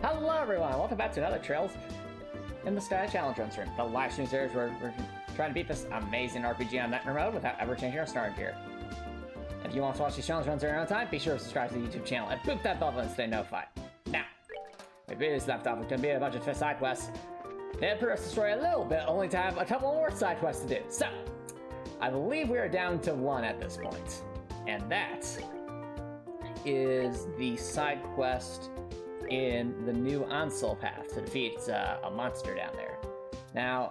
Hello everyone, welcome back to another Trails in the Sky Challenge run stream. The live stream series where we're trying to beat this amazing RPG on Nightmare mode without ever changing our starting gear. If you want to watch these challenge runs in your own time, be sure to subscribe to the YouTube channel and boop that bell button to stay notified. Now, we previously left off with gonna be a bunch of side quests. They put us destroy a little bit, only to have a couple more side quests to do. So, I believe we are down to one at this point. And that is the side quest in the new Ansel path to defeat a monster down there. Now,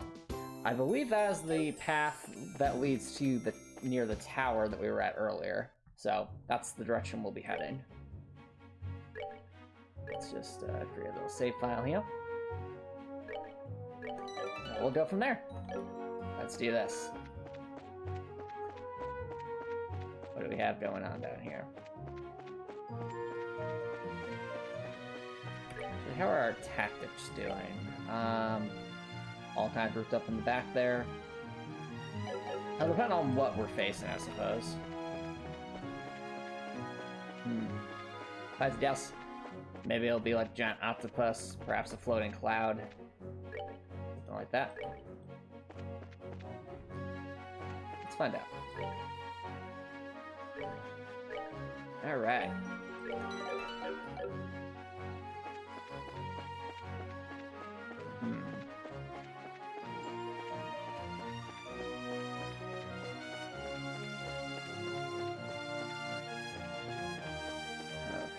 I believe that is the path that leads to the near the tower that we were at earlier. So that's the direction we'll be heading. Let's just create a little save file here. We'll go from there. Let's do this. What do we have going on down here? How are our tactics doing? All kind of grouped up in the back there. It'll depend on what we're facing, I suppose. If I had to guess, maybe it'll be like a giant octopus, perhaps a floating cloud. Something like that. Let's find out. Alright.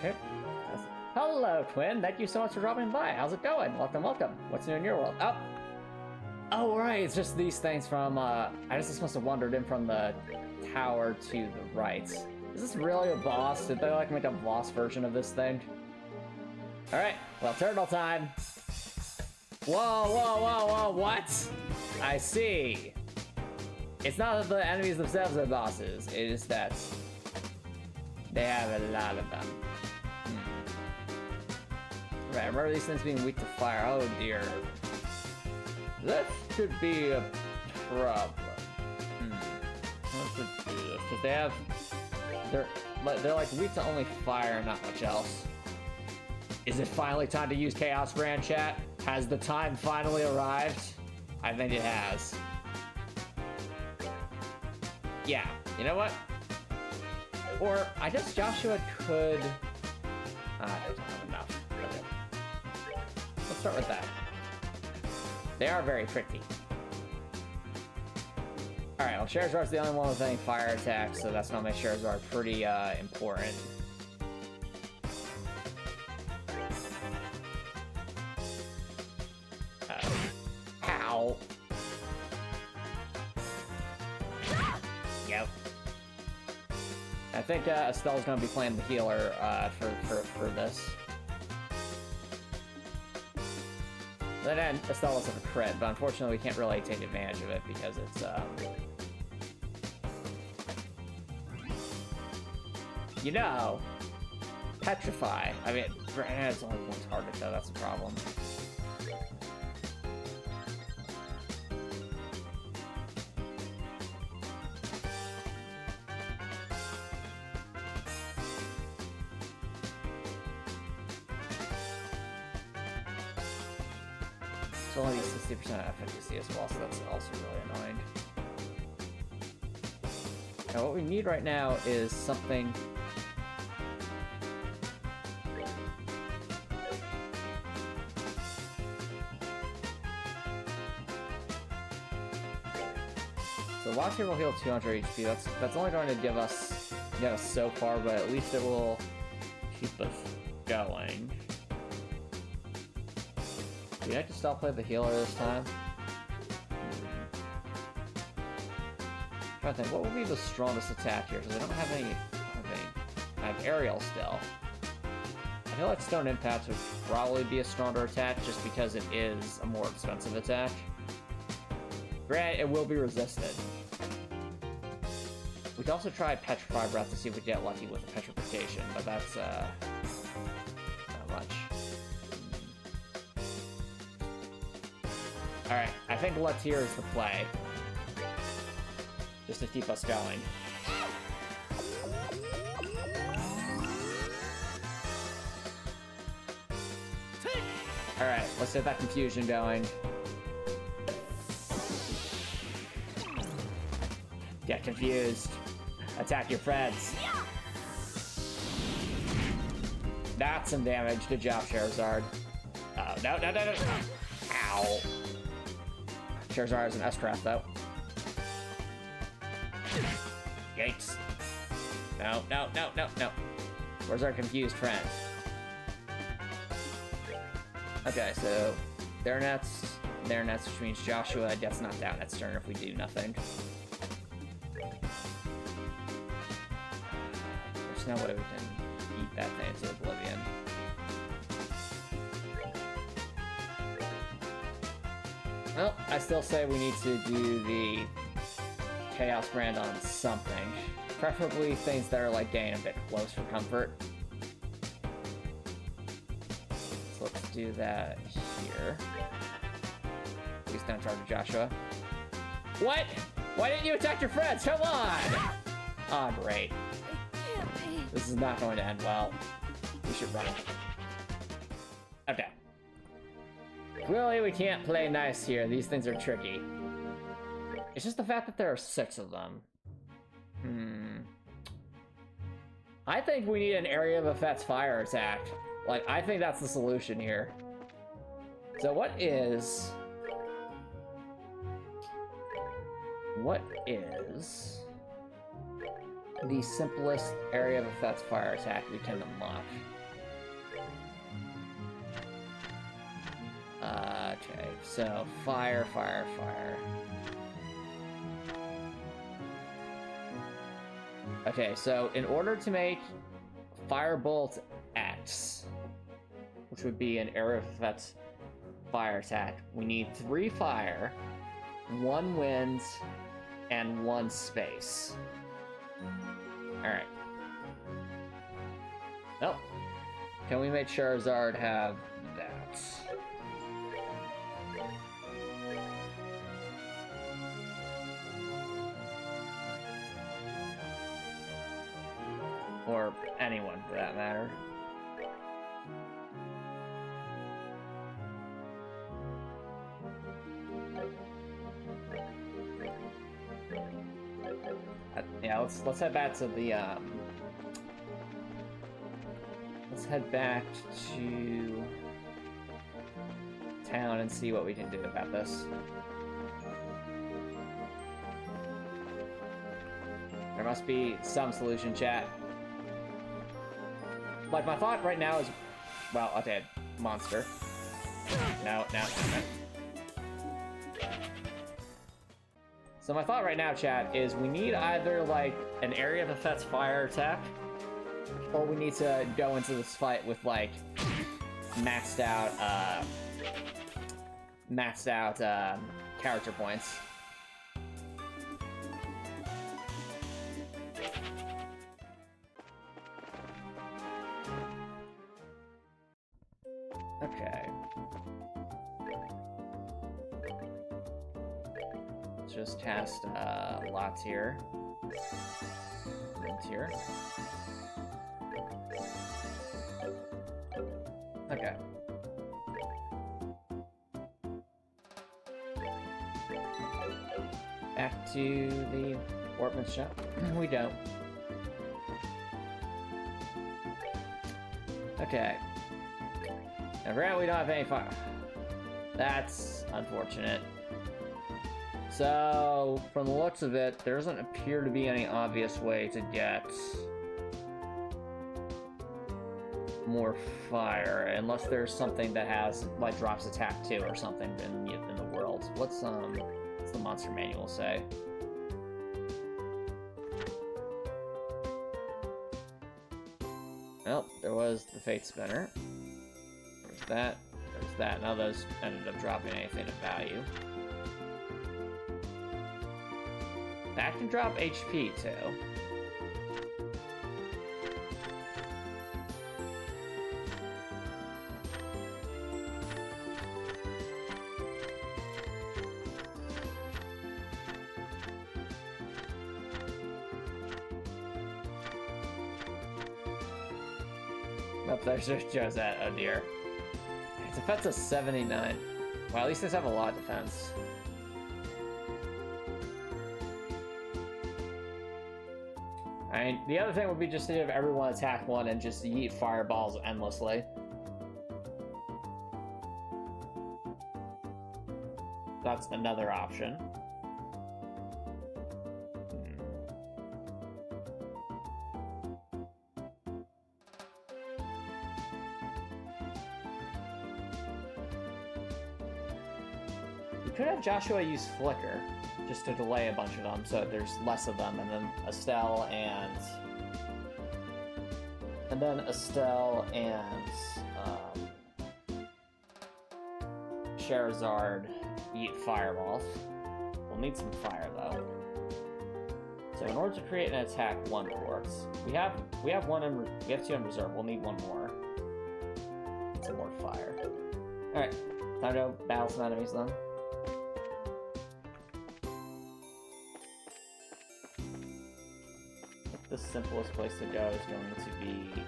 Okay. Hello, Twin. Thank you so much for dropping by. How's it going? Welcome, welcome. What's new in your world? Oh, right. It's just these things from, I guess this must have wandered in from the tower to the right. Is this really a boss? Did they, like, make a boss version of this thing? Alright. Well, turtle time. Whoa, whoa, whoa, whoa, what? I see. It's not that the enemies themselves are bosses. It is that they have a lot of them. Right, I remember these things being weak to fire. Oh dear. This could be a problem. Let's just do this. Because they have... They're like weak to only fire and not much else. Is it finally time to use Chaos Brand, chat? Has the time finally arrived? I think it has. Yeah, you know what? Or, I guess Joshua could... I don't have enough. Okay. Let's start with that. They are very tricky. Alright, well, Charizard's the only one with any fire attacks, so that's gonna make Charizard pretty important. Ow. Yep. I think Estelle's gonna be playing the healer for this. Then Estelle does have a crit, but unfortunately we can't really take advantage of it because it's you know, Petrify. I mean, it's only one target though, that's a problem. It's only 60% efficacy as well, so that's also really annoying. Now what we need right now is something... So Lock here will heal 200 HP. That's only going to get us so far, but at least it will keep us going. Do we have to stop playing the healer this time? I'm trying to think, what would be the strongest attack here? Because I don't have any... I have Aerial still. I feel like Stone Impact would probably be a stronger attack just because it is a more expensive attack. Granted, it will be resisted. We could also try Petrify Breath to see if we get lucky with Petrification, but that's not much. Alright, I think Latier is the play. Just to keep us going. Take Alright, let's get that confusion going. Get confused. Attack your friends. That's some damage. Good job, Charizard. Oh, no. Ow. Charizard is an S-craft, though. Yikes. No. Where's our confused friend? Okay, so their nets, which means Joshua gets knocked out next turn if we do nothing. There's no way we can eat that thing into oblivion. Well, I still say we need to do the Chaos brand on something. Preferably things that are like getting a bit close for comfort. So let's do that here. Please don't charge Joshua. What? Why didn't you attack your friends? Come on! Ah, oh, great. This is not going to end well. We should run. Okay. Clearly we can't play nice here. These things are tricky. It's just the fact that there are 6 of them. I think we need an area of effects fire attack. Like, I think that's the solution here. So what is the simplest area of effects fire attack we can unlock? Okay, so fire. Okay, so in order to make Firebolt X, which would be an area of effects fire attack, we need 3 fire, 1 wind, and 1 space. Alright. Oh. Can we make Charizard have that? Or anyone, for that matter. Yeah, let's head back to the let's head back to town and see what we can do about this. There must be some solution, chat. Like, my thought right now is, well, okay, monster. No. So my thought right now, chat, is we need either, like, an area of effects fire attack, or we need to go into this fight with, like, maxed out character points. Okay. Let's just cast lots here. And here. Okay. Back to the workman's shop. We don't. Okay. Now, granted, we don't have any fire. That's unfortunate. So, from the looks of it, there doesn't appear to be any obvious way to get more fire, unless there's something that has, like, drops attack 2 or something in the world. What's the monster manual say? Well, there was the Fate Spinner. There's that. None of those ended up dropping anything of value. That can drop HP too. Nope, there's just Josette. Oh dear. Its defense is 79. Well, at least these have a lot of defense. I mean, the other thing would be just to have everyone attack one and just yeet fireballs endlessly. That's another option. You could have Joshua use Flicker, just to delay a bunch of them, so there's less of them, and then Estelle and Charizard eat fireballs. We'll need some fire though. So in order to create an attack one quartz, we have two in reserve. We'll need one more. Some more fire. All right, time to battle some enemies then. The simplest place to go is going to be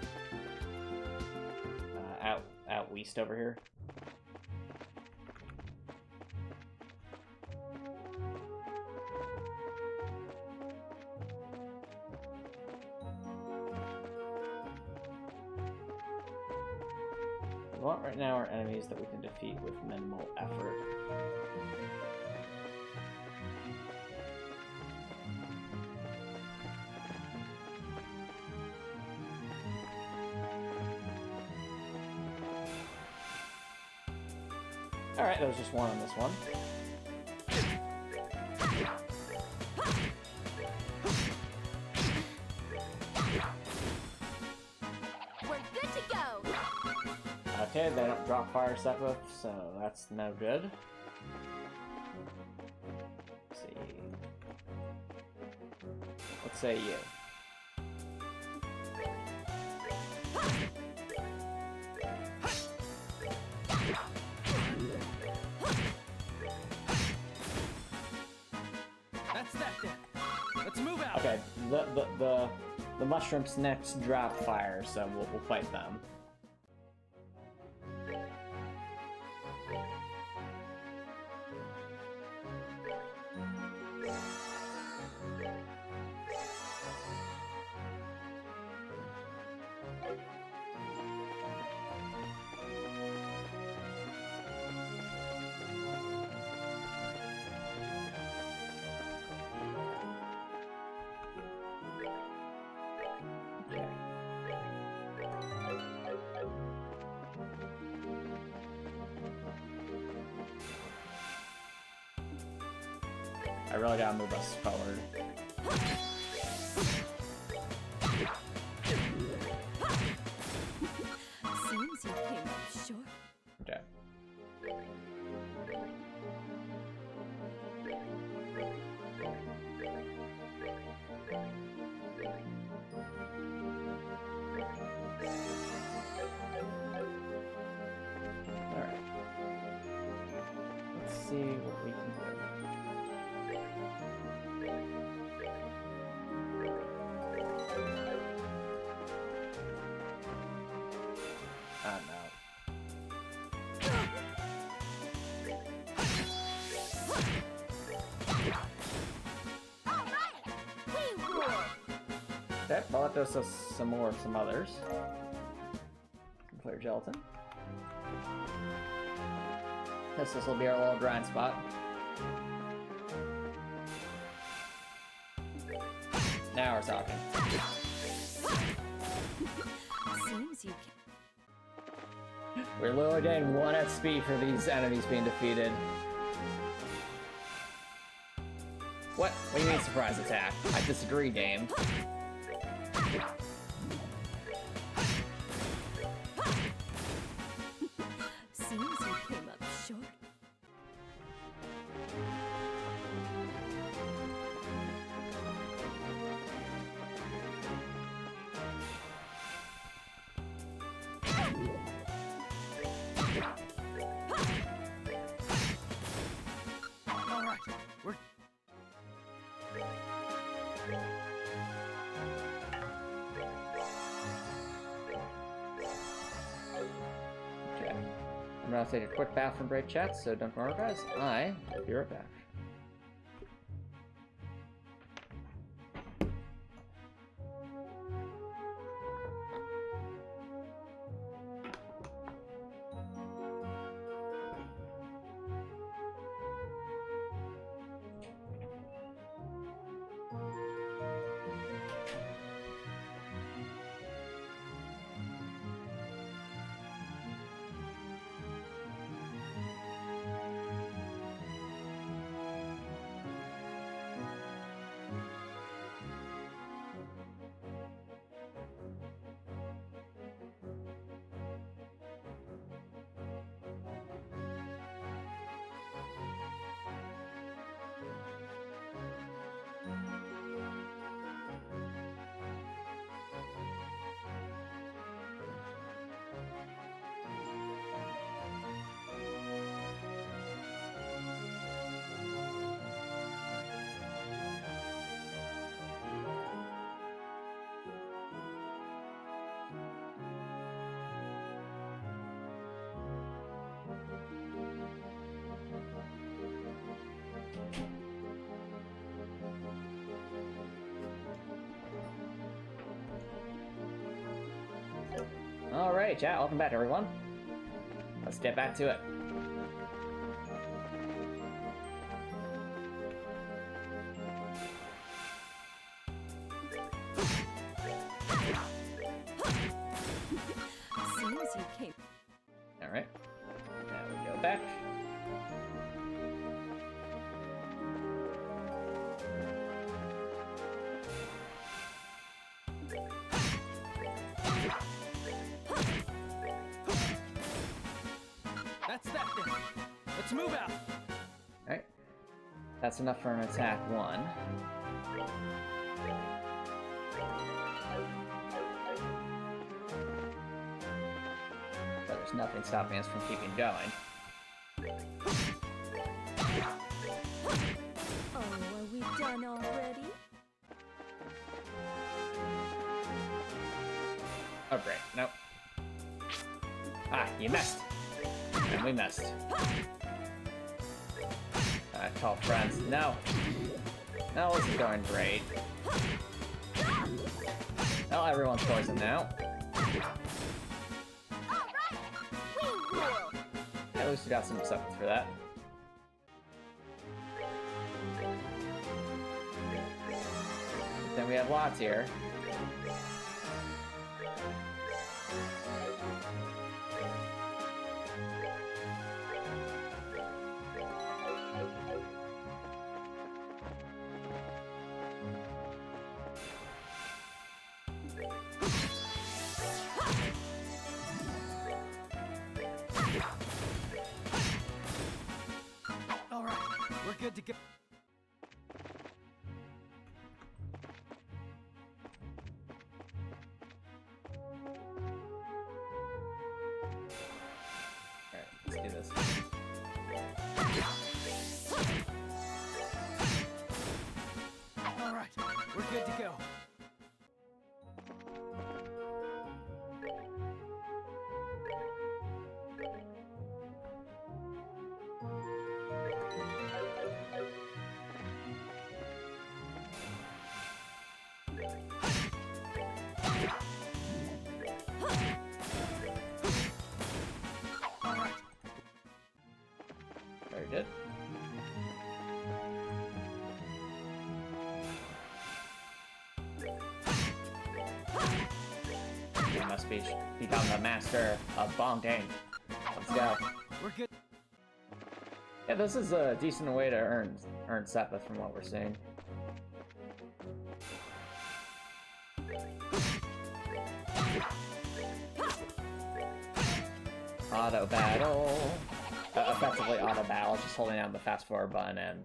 out west over here. What we want right now are enemies that we can defeat with minimal effort. Alright, there was just one on this one. We're good to go! Okay, they don't drop fire set with, so that's no good. Let's see. Let's say you. Okay, the mushrooms next drop fire, so we'll fight them. I really gotta move us forward. Seems you came up short. Okay. Alright. Let's see what we can do. Okay, well that does us some more of some others. Clear gelatin. This will be our little grind spot. Now we're talking. Seems you We're literally getting 1 XP for these enemies being defeated. What? What do you mean surprise attack? I disagree, game. Seems you came up short. gonna take a quick bath from break chat, so don't worry guys. I will be right back. Alright, chat, welcome back everyone. Let's get back to it. Seems you came. Alright. Now we go back. That's that then. Let's move out. Alright. That's enough for an attack 1. But there's nothing stopping us from keeping going. Oh, are we done already? Oh great, nope. Ah, you missed. And we missed. Call friends. No. No, this is going great. Well, everyone's poisoned now. Yeah, at least we got some acceptance for that. Then we have lots here. All right, we're good to go. Alright, let's do this. All right, we're good to go. All right. Very good. You must become the master of bonking. Let's go. We're good. Yeah, this is a decent way to earn Sepith from what we're seeing. Auto battle. Effectively auto battle, just holding down the fast forward button and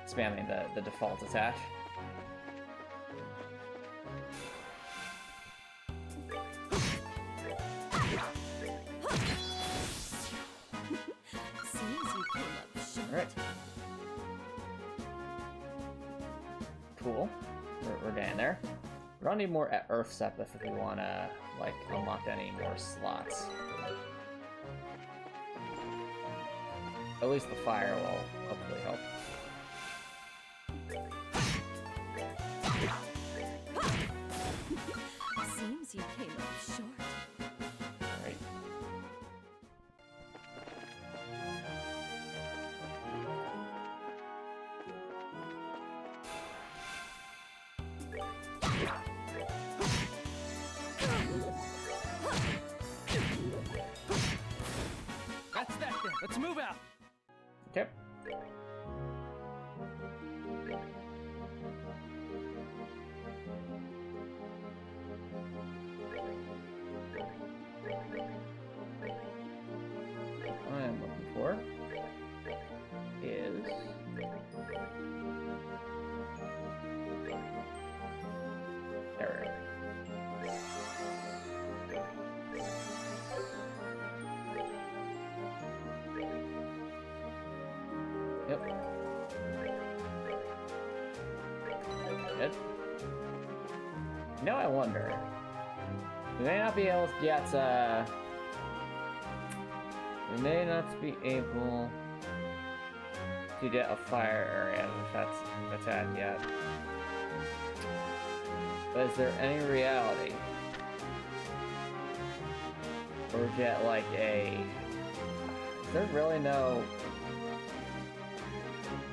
spamming the default attack. Seems you came up short. Alright. Cool. We're getting there. We're gonna need more Earth Sepith if we wanna, like, unlock any more slots. At least the fire will hopefully help. Seems you came up short. Alright. That's that then. Let's move out. Okay. What I'm looking for is error. Yep. Good. Now I wonder. We may not be able to get, we may not be able to get a fire area if that's attacked yet. But is there any reality? Or get like a... Is there really no...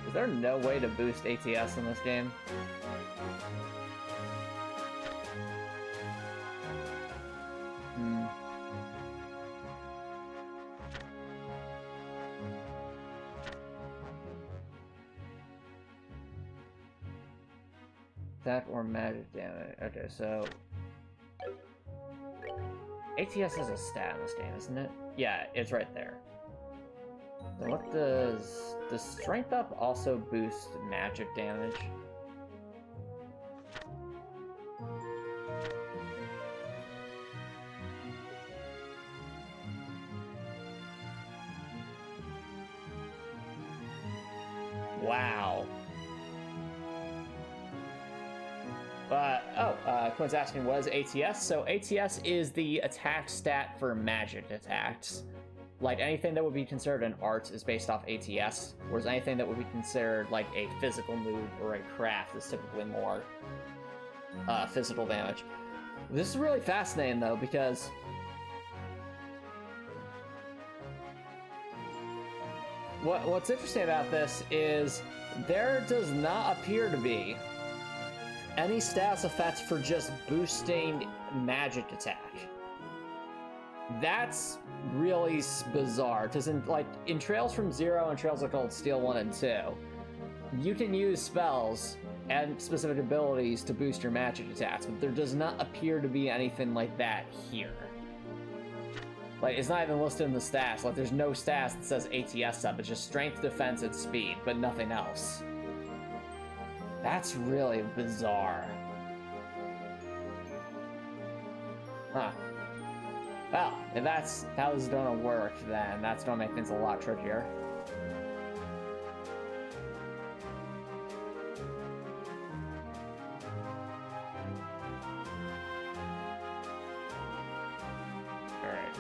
Is there no way to boost ATS in this game? Attack or magic damage. Okay, so... ATS is a stat in this game, isn't it? Yeah, it's right there. So what does... Does Strength Up also boost magic damage? Wow. Quinn's asking what is ATS? So ATS is the attack stat for magic attacks. Like anything that would be considered an art is based off ATS, whereas anything that would be considered like a physical move or a craft is typically more physical damage. This is really fascinating though, because what's interesting about this is there does not appear to be any status effects for just boosting magic attack. That's really bizarre, because in Trails from Zero and Trails of Cold Steel 1 and 2, you can use spells and specific abilities to boost your magic attacks, but there does not appear to be anything like that here. Like, it's not even listed in the stats. Like, there's no stats that says ATS up. It's just strength, defense, and speed, but nothing else. That's really bizarre. Huh. Well, if that's how this is gonna work, then that's gonna make things a lot trickier. Alright.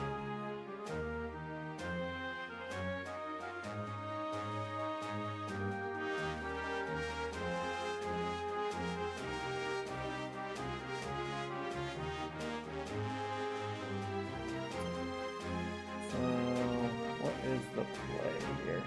Is the play here?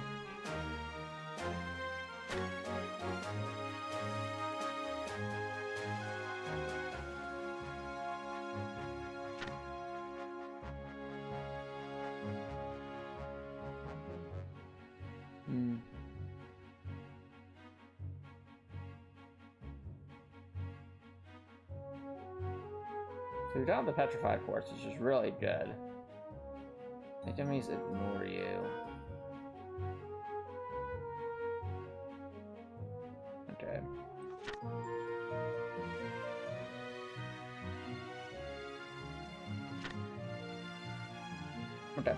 So we're down the petrified force, which is really good. Make enemies ignore you. Okay. Okay.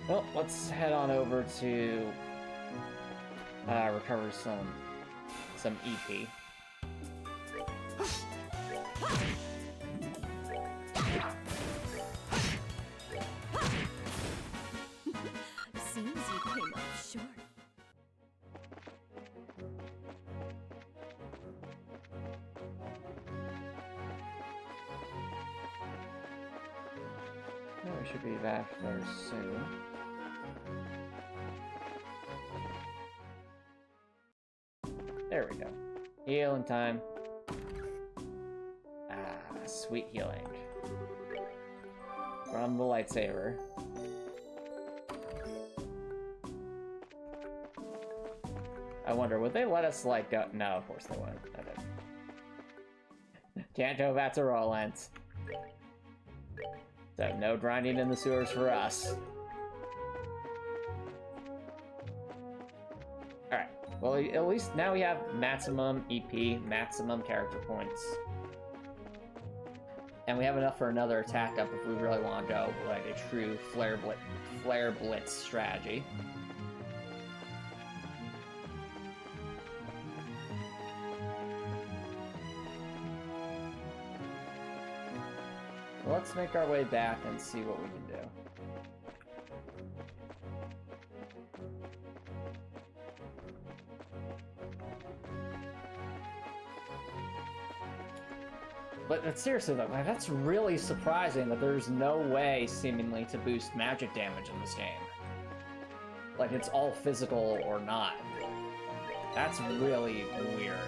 Well, let's head on over to recover some EP. We should be back there soon. There we go. Healing time. Ah, sweet healing. From the lightsaber. I wonder, would they let us, like, go? No, of course they wouldn't. Okay. Can't go back to Rollins. So, no grinding in the sewers for us. Alright. Well, at least now we have maximum EP, maximum character points. And we have enough for another attack up if we really want to go like a true flare blitz strategy. Let's make our way back and see what we can do. But seriously though, man, that's really surprising that there's no way, seemingly, to boost magic damage in this game. Like, it's all physical or not. That's really weird.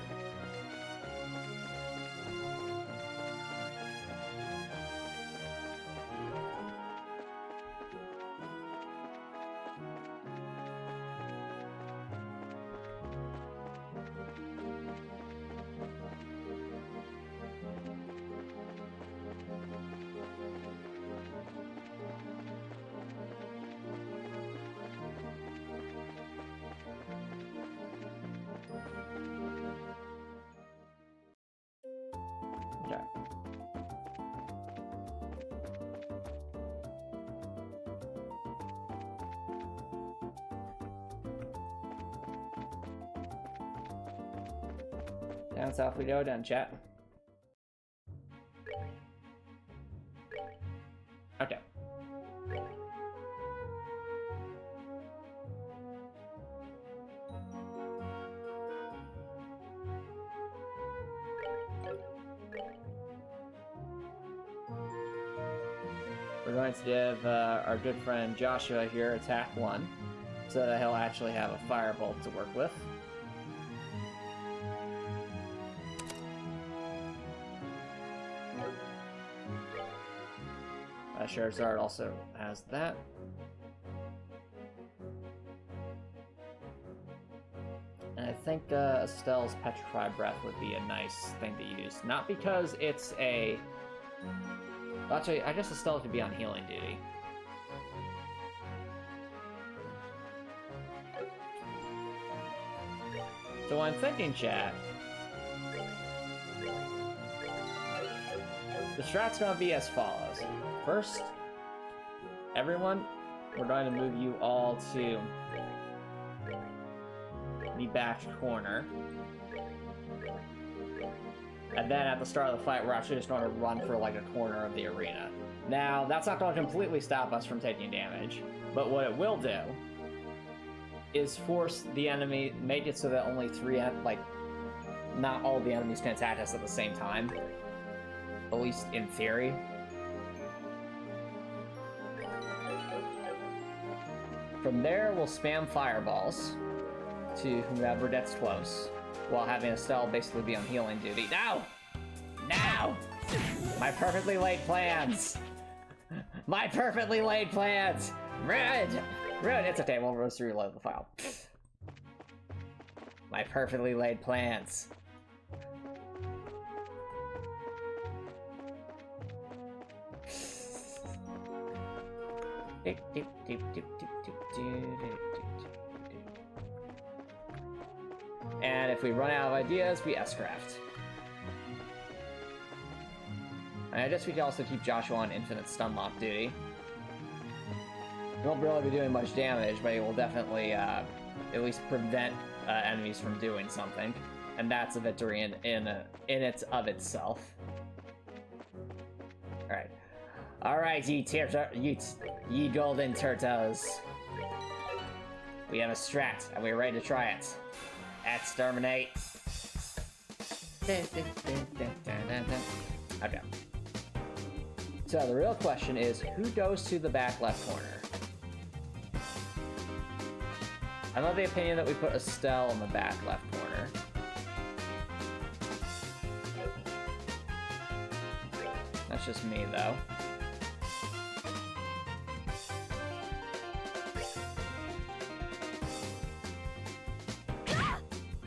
Okay. Down south we go, done chat. Okay. We're going to give our good friend Joshua here attack 1, so that he'll actually have a firebolt to work with. Charizard also has that. And I think Estelle's Petrified Breath would be a nice thing to use. Not because it's a... Actually, I guess Estelle could be on healing duty. So I'm thinking, chat, the strat's gonna be as follows. First, everyone, we're going to move you all to the back corner. And then at the start of the fight, we're actually just going to run for like a corner of the arena. Now, that's not going to completely stop us from taking damage, but what it will do is force the enemy, make it so that only not all the enemies can attack us at the same time. At least in theory. From there, we'll spam fireballs to whoever gets close, while having Estelle basically be on healing duty. No! No! My perfectly laid plans! My perfectly laid plans! Ruined! Ruined! It's okay, we'll just reload the file. My perfectly laid plans. And if we run out of ideas, we S-craft. And I guess we can also keep Joshua on infinite stun lock duty. He won't really be doing much damage, but he will definitely at least prevent enemies from doing something. And that's a victory in it of itself. Alright. Alright, ye golden turtles. We have a strat, and we're ready to try it. Exterminate. Okay. So the real question is, who goes to the back left corner? I'm of the opinion that we put Estelle in the back left corner. That's just me, though.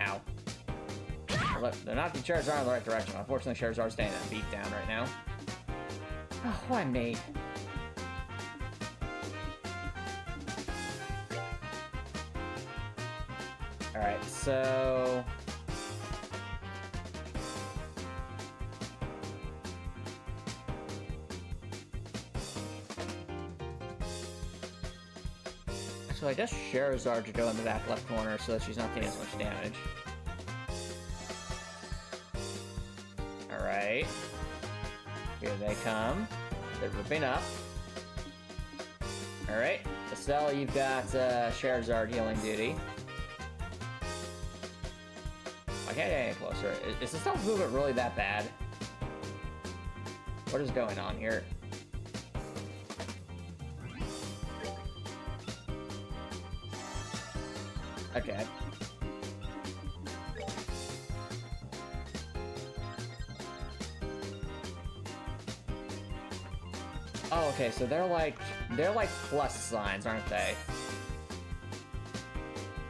Ow. Look, they're not the Charizard in the right direction. Unfortunately, Charizard's staying in a beat down right now. Oh, why me? Alright, so... So I guess Charizard should go in the back left corner so that she's not taking as much damage. Alright. Here they come. They're ripping up. Alright. Estelle, you've got Charizard healing duty. I can't get any closer. Is Estelle's movement really that bad? What is going on here? Okay. Oh, okay, so they're like plus signs, aren't they?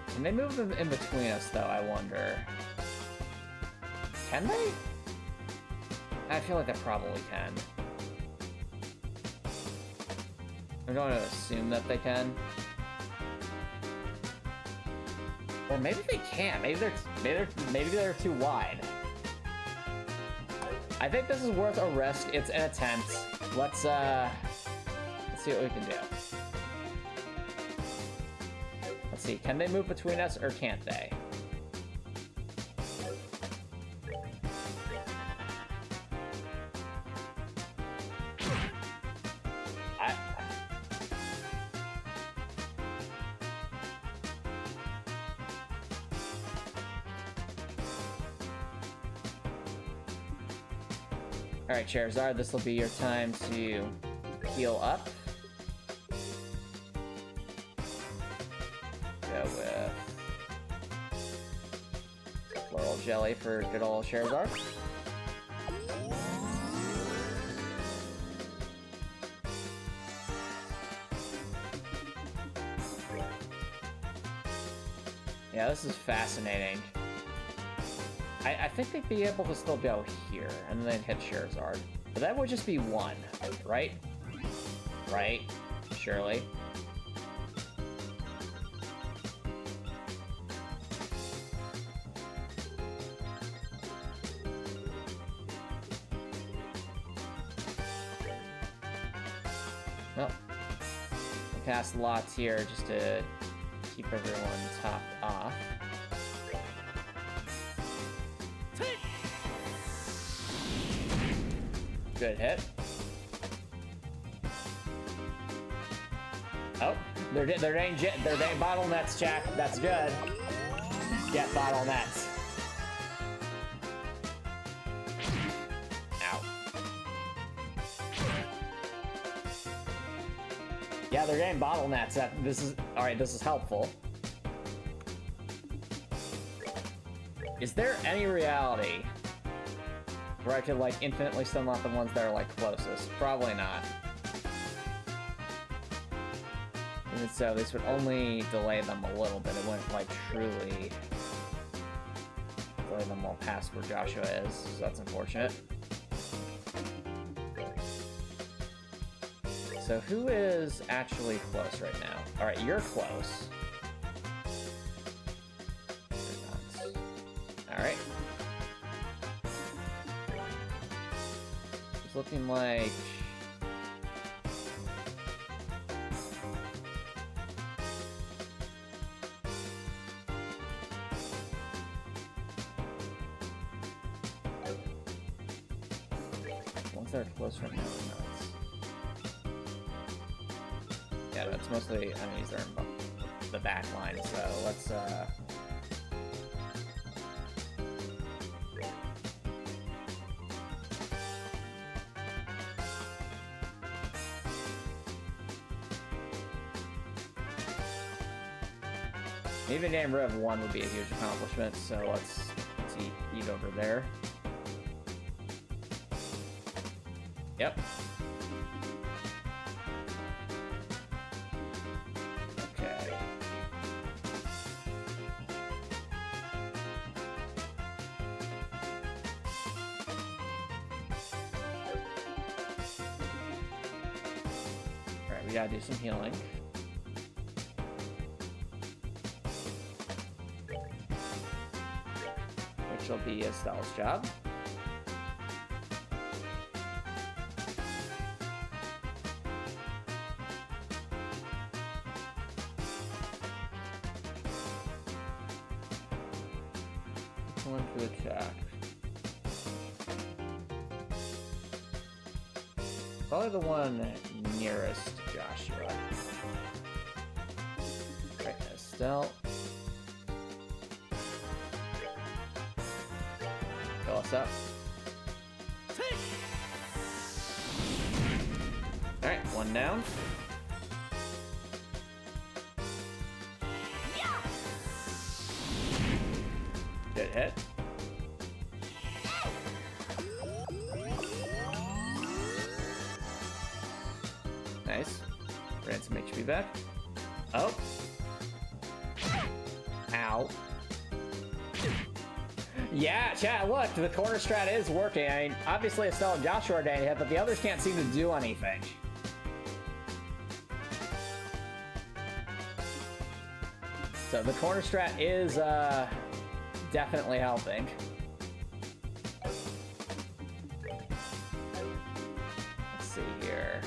Can they move them in between us, though, I wonder? Can they? I feel like they probably can. I'm going to assume that they can. Or maybe they can't. Maybe they're too wide. I think this is worth a risk. It's an attempt. Let's see what we can do. Let's see. Can they move between us or can't they? Alright, Charizard, this will be your time to heal up. Go with Floral Jelly for good old Charizard. Yeah, this is fascinating. I think they'd be able to still go here, and then they'd hit Charizard. But that would just be one, right? Right? Surely. Well, we passed lots here just to keep everyone topped off. Good hit. Oh, they're getting bottlenecks, Jack. That's good. Get bottlenecks. Ow. Yeah, they're getting bottlenecks. All right. This is helpful. Is there any reality where I could, like, infinitely stun off the ones that are, like, closest? Probably not. Even so, this would only delay them a little bit. It wouldn't, like, truly delay them all past where Joshua is, so that's unfortunate. So who is actually close right now? Alright, you're close. Alright. Looking like once they're close right now, yeah, that's mostly enemies that are in the back line, so let's Even getting rid of one would be a huge accomplishment, so let's eat over there. Yep. Okay. Alright, we gotta do some healing. Which will be Estelle's job. One to attack. Probably the one nearest Joshua. Right, Estelle. Fill us up. Alright, one down. Good hit. Nice. Ran some HP back. Oh. Ow. Yeah, chat, look, the corner strat is working. I mean, obviously Estelle and Joshua are getting hit, but the others can't seem to do anything. So the corner strat is, definitely helping. Let's see here.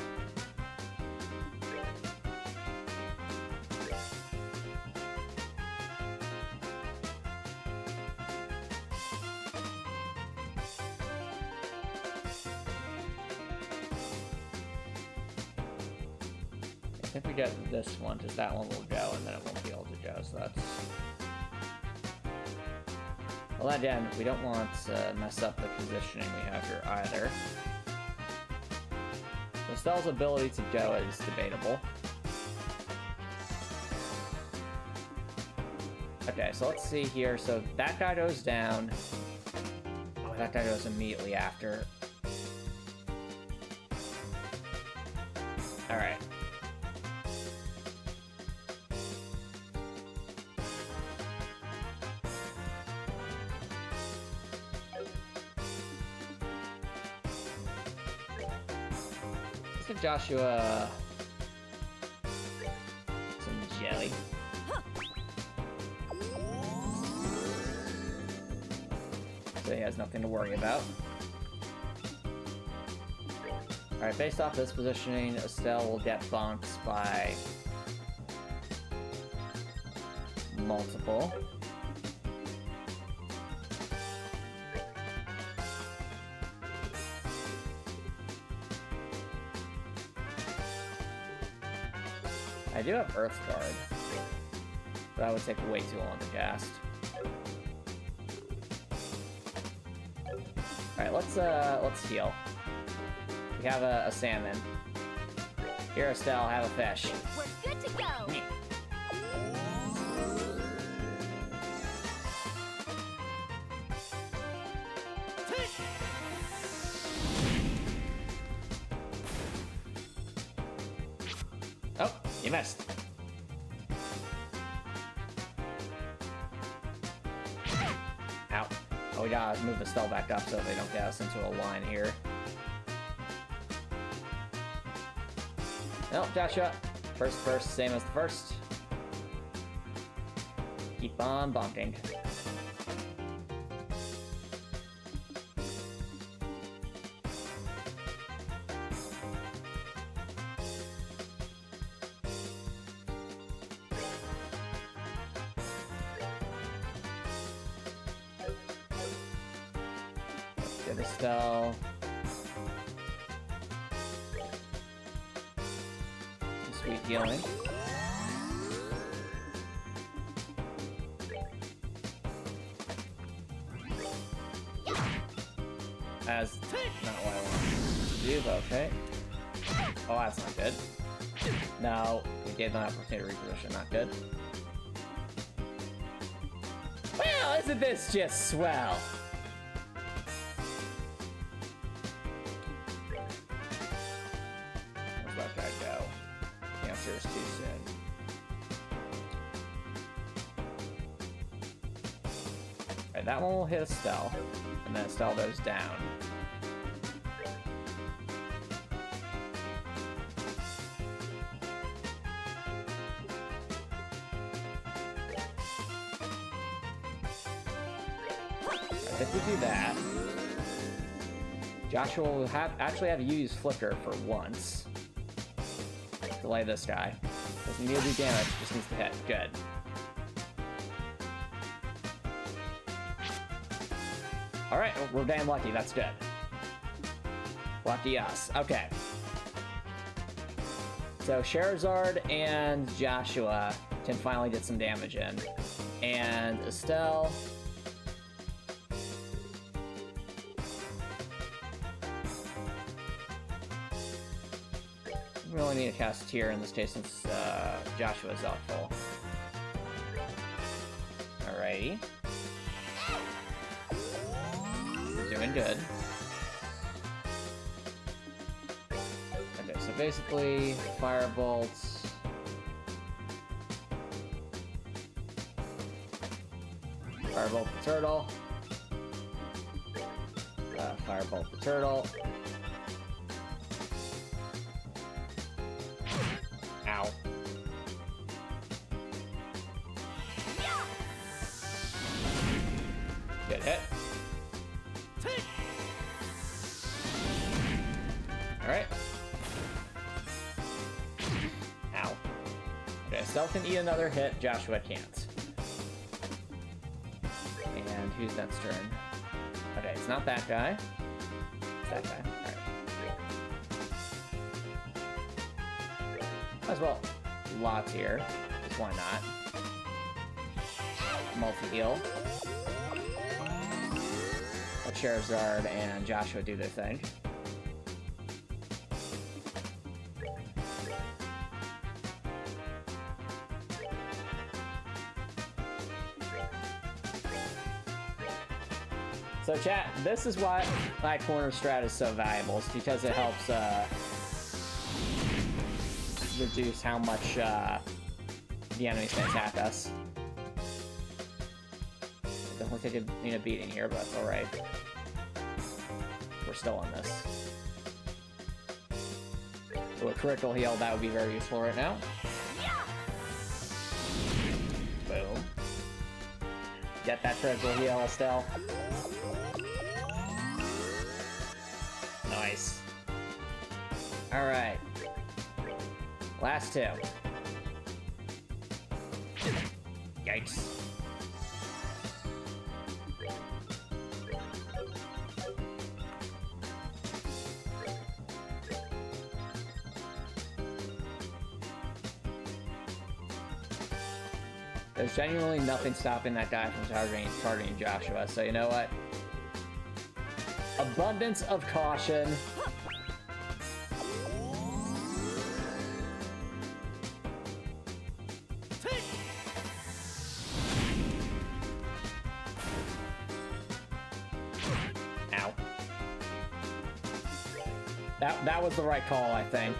I think we get this one, because that one will go, and then it won't be able to go, so that's... Well, again, we don't want to mess up the positioning we have here either. Estelle's ability to go is debatable. Okay, so let's see here. So that guy goes down. Oh, that guy goes immediately after. Alright. Let's give Joshua some jelly. So he has nothing to worry about. Alright, based off this positioning, Estelle will get bonked by multiple. I do have Earth Guard, but that would take way too long to cast. Alright, let's heal. We have a salmon. Here, Estelle, have a fish. We're good to go. Oh, you missed. Ow. Oh, we gotta move the Estelle back up so they don't get us into a line here. No, Joshua. First, same as the first. Keep on bonking. Get Estelle. Sweet healing. That's not what I wanted to do, but okay. Oh, that's not good. No, we gave them an opportunity to reposition, not good. Wasn't this just swell? Where's that guy go? The answer is too soon. Alright, that one will hit Estelle, and then Estelle goes down. If we do that, Joshua will actually have to use Flicker for once. Delay this guy. Doesn't need to do damage, just needs to hit. Good. Alright, we're damn lucky, that's good. Lucky us. Okay. So Charizard and Joshua can finally get some damage in. And Estelle... we only need a Casseteer in this case since Joshua's out full. Alrighty. Doing good. Okay, so basically, Firebolts. Firebolt the turtle. Firebolt the turtle. Ow. Good hit. Alright. Ow. Okay, Estelle can eat another hit, Joshua can't. And who's next turn? Okay, it's not that guy. It's that guy. Alright. Might as well lots here, because why not? Multi-heal. Let Charizard and Joshua do their thing. So chat, this is why my corner strat is so valuable. It's because it helps reduce how much the enemies can attack us. Definitely take a beating here, but that's alright. We're still in this. So a critical heal, that would be very useful right now. Boom. Get that critical heal, Estelle. Nice. Alright. Last two. Yikes. There's genuinely nothing stopping that guy from targeting Joshua, so you know what? Abundance of caution. Ow. That was the right call, I think.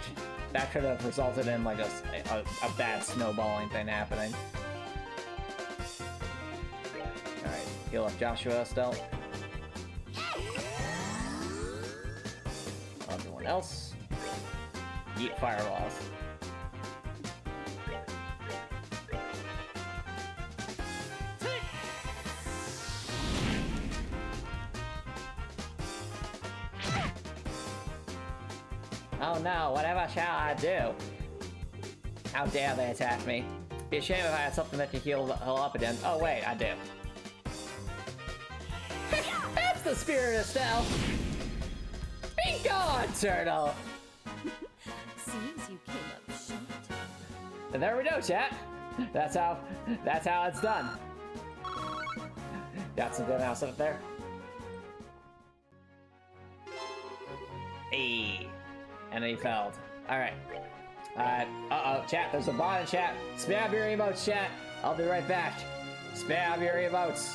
That could have resulted in like a bad snowballing thing happening. Alright, heal up Joshua, Estelle. Everyone else. Eat fireballs. Oh no, whatever shall I do? How dare they attack me? Be a shame if I had something that could heal up again. Oh wait, I do. That's the spirit, Estelle! Be gone, turtle! Seems you came up short. And there we go, chat. That's how it's done. Got some good mouse up there. Hey. And he failed. Alright. Uh-oh, chat, there's a bot in chat. Spam your emotes, chat. I'll be right back. Spam your emotes.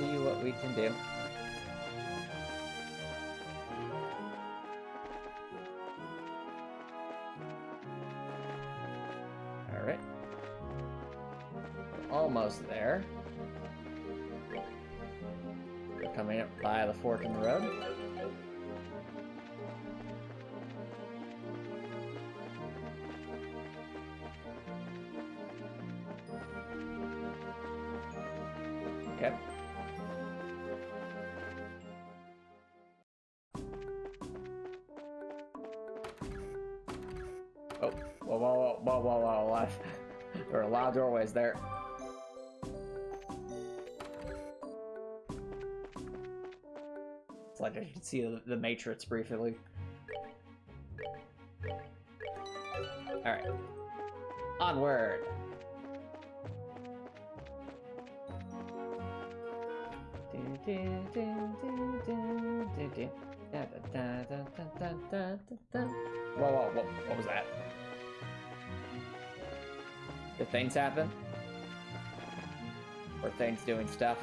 see what we can do. Alright. Almost there. We're coming up by the fork in the road. Okay. Oh, whoa. There are a lot of doorways there. It's like I can see the Matrix briefly. Alright. Onward! Whoa, what was that? Did things happen? Or things doing stuff?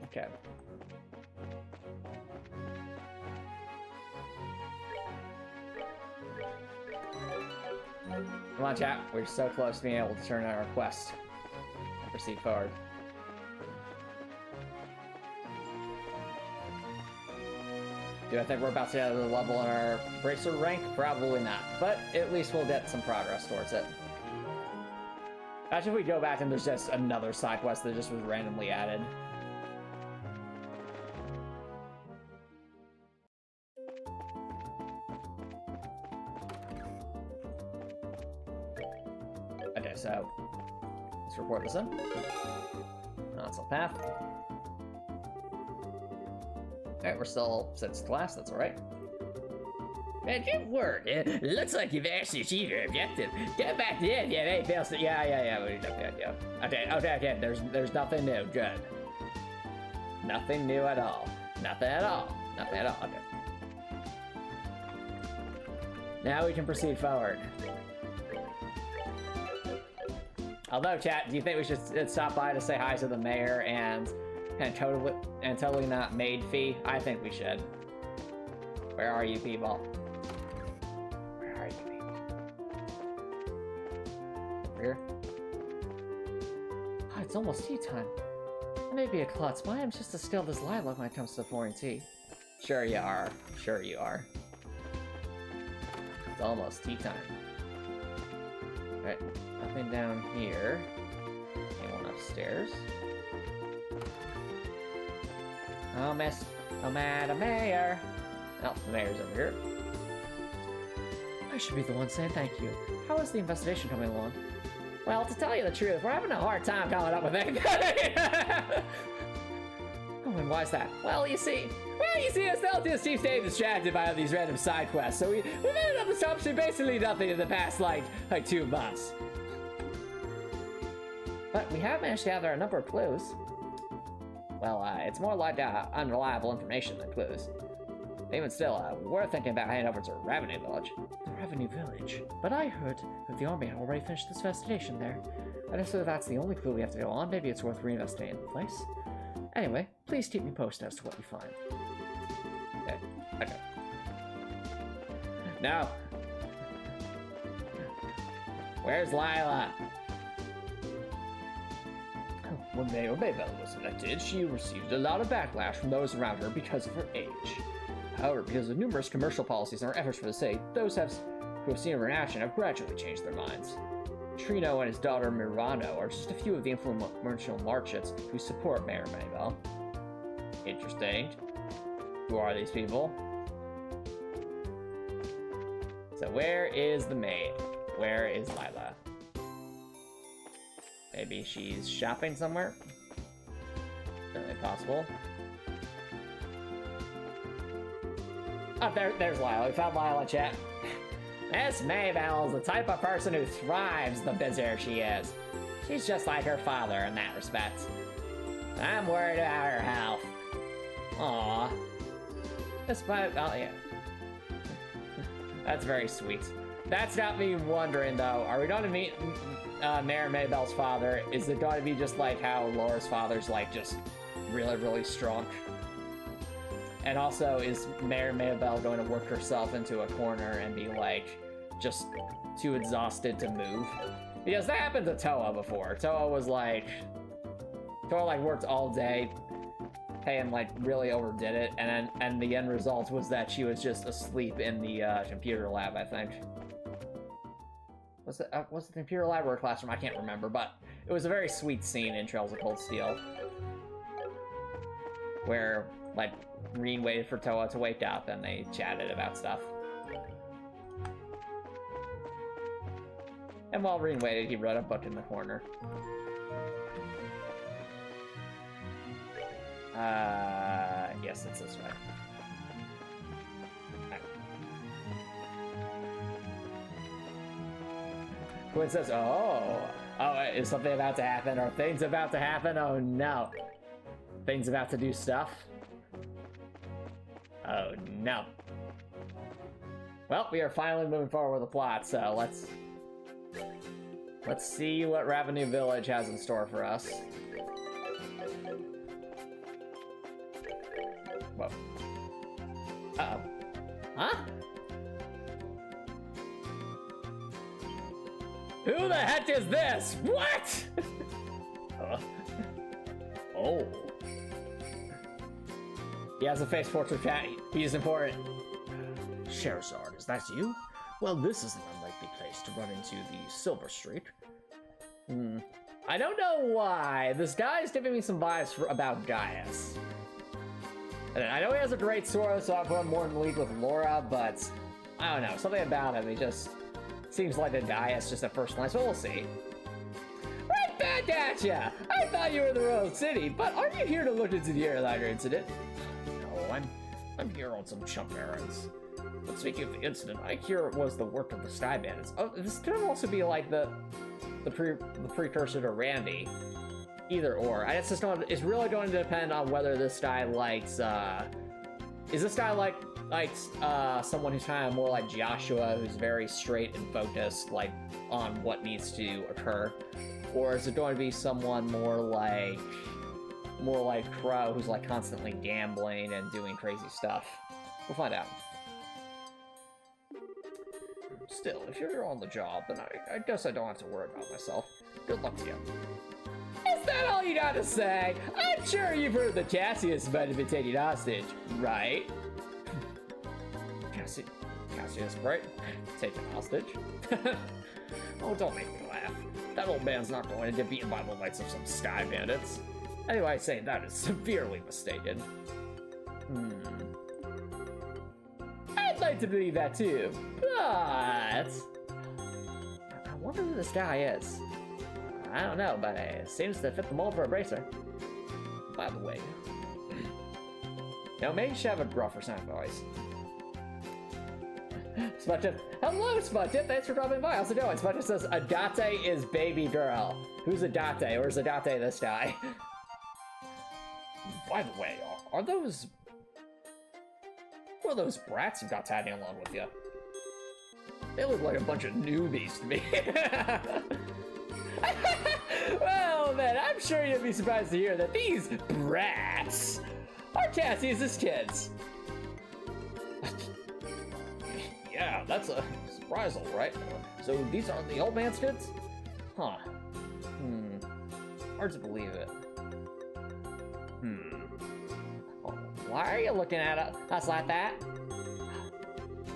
Okay. Come on, chat. We're so close to being able to turn in our quest and proceed forward. Do I think we're about to get the level in our bracer rank? Probably not, but at least we'll get some progress towards it. Imagine if we go back and there's just another side quest that just was randomly added. Okay, so let's report this in. Console path. Alright, we're still set to class, that's alright. Man, good work. It looks like you've actually achieved your objective. Get back to it. Yeah, they failed. Yeah. Okay. There's nothing new. Good. Nothing new at all. Nothing at all. Okay. Now we can proceed forward. Although, chat, do you think we should stop by to say hi to the mayor and totally not maid fee? I think we should. Where are you people? Here. Oh, it's almost tea time. I may be a klutz, but I am just as skilled as Lilac when it comes to pouring tea. Sure you are. Sure you are. It's almost tea time. Alright, nothing down here. Anyone upstairs? Oh, Madam Mayor! Oh, the mayor's over here. I should be the one saying thank you. How is the investigation coming along? Well, to tell you the truth, we're having a hard time coming up with anything. Oh, and why's that? Well, you see, Estelle just keeps staying distracted by these random side quests, so we've ended up accomplishing basically nothing in the past, like 2 months. But we have managed to gather a number of clues. Well, it's more like unreliable information than clues. Even still, we're thinking about heading over to Revenue Village. The Revenue Village? But I heard that the army had already finished this investigation there. I guess if that's the only clue we have to go on, maybe it's worth reinvestigating the place. Anyway, please keep me posted as to what you find. Okay. No! Where's Lila? When Mayor Maybell was elected, she received a lot of backlash from those around her because of her age. However, because of numerous commercial policies and her efforts for the city, those who have seen her in action have gradually changed their minds. Trino and his daughter Mirano are just a few of the influential marchets who support Mayor Maybell. Interesting. Who are these people? So where is the maid? Where is Lila? Maybe she's shopping somewhere? Certainly possible. Oh, there's Lila. We found Lila, chat. Miss Maybell is the type of person who thrives the busier she is. She's just like her father in that respect. I'm worried about her health. Aww. Despite, oh yeah. That's very sweet. That's got me wondering though, are we going to meet Mayor Maybelle's father? Is it going to be just like how Laura's father's like just really, really strong? And also, is Mayor Maybelle going to work herself into a corner and be like just too exhausted to move? Because that happened to Toa before. Toa worked all day and like really overdid it, and the end result was that she was just asleep in the computer lab, I think. Was it the computer lab or classroom? I can't remember, but it was a very sweet scene in Trails of Cold Steel where like Reen waited for Toa to wake up and they chatted about stuff. And while Reen waited, he read a book in the corner. Yes, it's this way. Quinn says, oh, is something about to happen? Are things about to happen? Oh no. Things about to do stuff? Oh no. Well, we are finally moving forward with the plot, so let's see what Ravenue Village has in store for us. Whoa. Uh-oh. Huh? Who the heck is this? What? Oh. He has a face portrait chat. He's important. Sherazard, is that you? Well, this is an unlikely place to run into the Silver Streak. I don't know why. This guy is giving me some vibes about Gaius. And I know he has a great sword, so I'll put him more in the league with Laura, but I don't know. Something about him, he just seems like a Gaius just at first glance, but we'll see. Right back at ya! I thought you were in the Royal City, but aren't you here to look into the airliner incident? No, I'm here on some chump errands. But speaking of the incident, I hear it was the work of the Sky Bandits. Oh, this could also be like the precursor to Randy. Either or. I just don't. It's really going to depend on whether this guy likes. Is this guy like someone who's kind of more like Joshua, who's very straight and focused, like on what needs to occur, or is it going to be someone more like Crow, who's like constantly gambling and doing crazy stuff? We'll find out. Still, if you're on the job, then I guess I don't have to worry about myself. Good luck to you. Is that all you gotta say? I'm sure you've heard that Cassius might have been taken hostage, right? Cassius Bright? Taken hostage? Oh, don't make me laugh. That old man's not going to get beaten by the likes of some Sky Bandits. Anyway, I say that is severely mistaken. I'd like to believe that too, but I wonder who this guy is. I don't know, but it seems to fit the mold for a bracer. By the way, now maybe you should have a gruffer sound voice. Smudgetip. Hello, Smudgetip. Thanks for dropping by. How's it going? Smudgetip says Adate is baby girl. Who's Adate? Or is Adate this guy? By the way, are those... Who are those brats you've got tagging along with you? They look like a bunch of newbies to me. Well, man, I'm sure you'll be surprised to hear that these brats are Cassius's kids. Yeah, that's a surprise, all right. So these aren't the old man's kids? Huh. Hard to believe it. Why are you looking at us like that?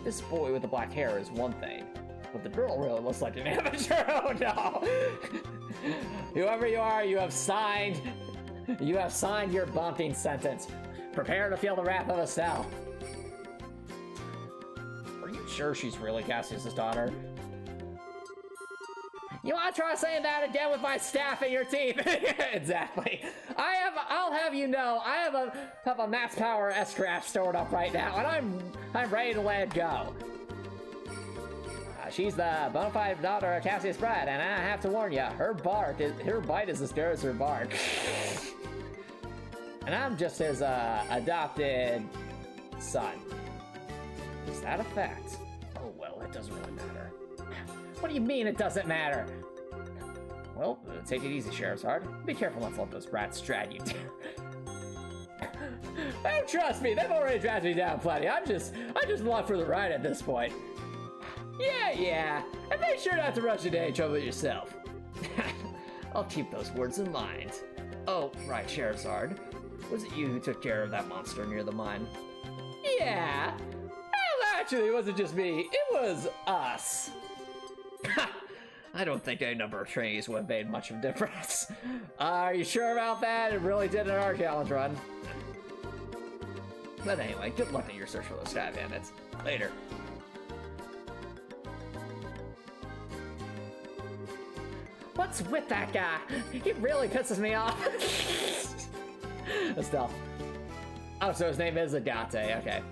This boy with the black hair is one thing, but the girl really looks like an amateur. Oh no! Whoever you are, you have signed your bumping sentence. Prepare to feel the wrath of Estelle. Are you sure she's really Cassius's daughter? You want to try saying that again with my staff in your teeth? Exactly. I'll have you know, I have a max power S-craft stored up right now, and I'm ready to let it go. She's the bona fide daughter of Cassius Bright, and I have to warn you, her bite is as good as her bark. And I'm just his adopted son. Is that a fact? Oh, well, it doesn't really matter. What do you mean it doesn't matter? Well, take it easy, Scheherazade. Be careful not to let those brats drag you down. Oh, trust me, they've already dragged me down plenty. I'm just along for the ride at this point. Yeah, and make sure not to rush into any trouble yourself. I'll keep those words in mind. Oh, right, Scheherazade. Was it you who took care of that monster near the mine? Yeah. Well, actually, it wasn't just me. It was us. I don't think a number of trainees would have made much of a difference. Are you sure about that? It really did in our challenge run. But anyway, good luck in your search for those sky bandits. Later. What's with that guy? He really pisses me off. Estelle. Oh, so his name is Agate, okay.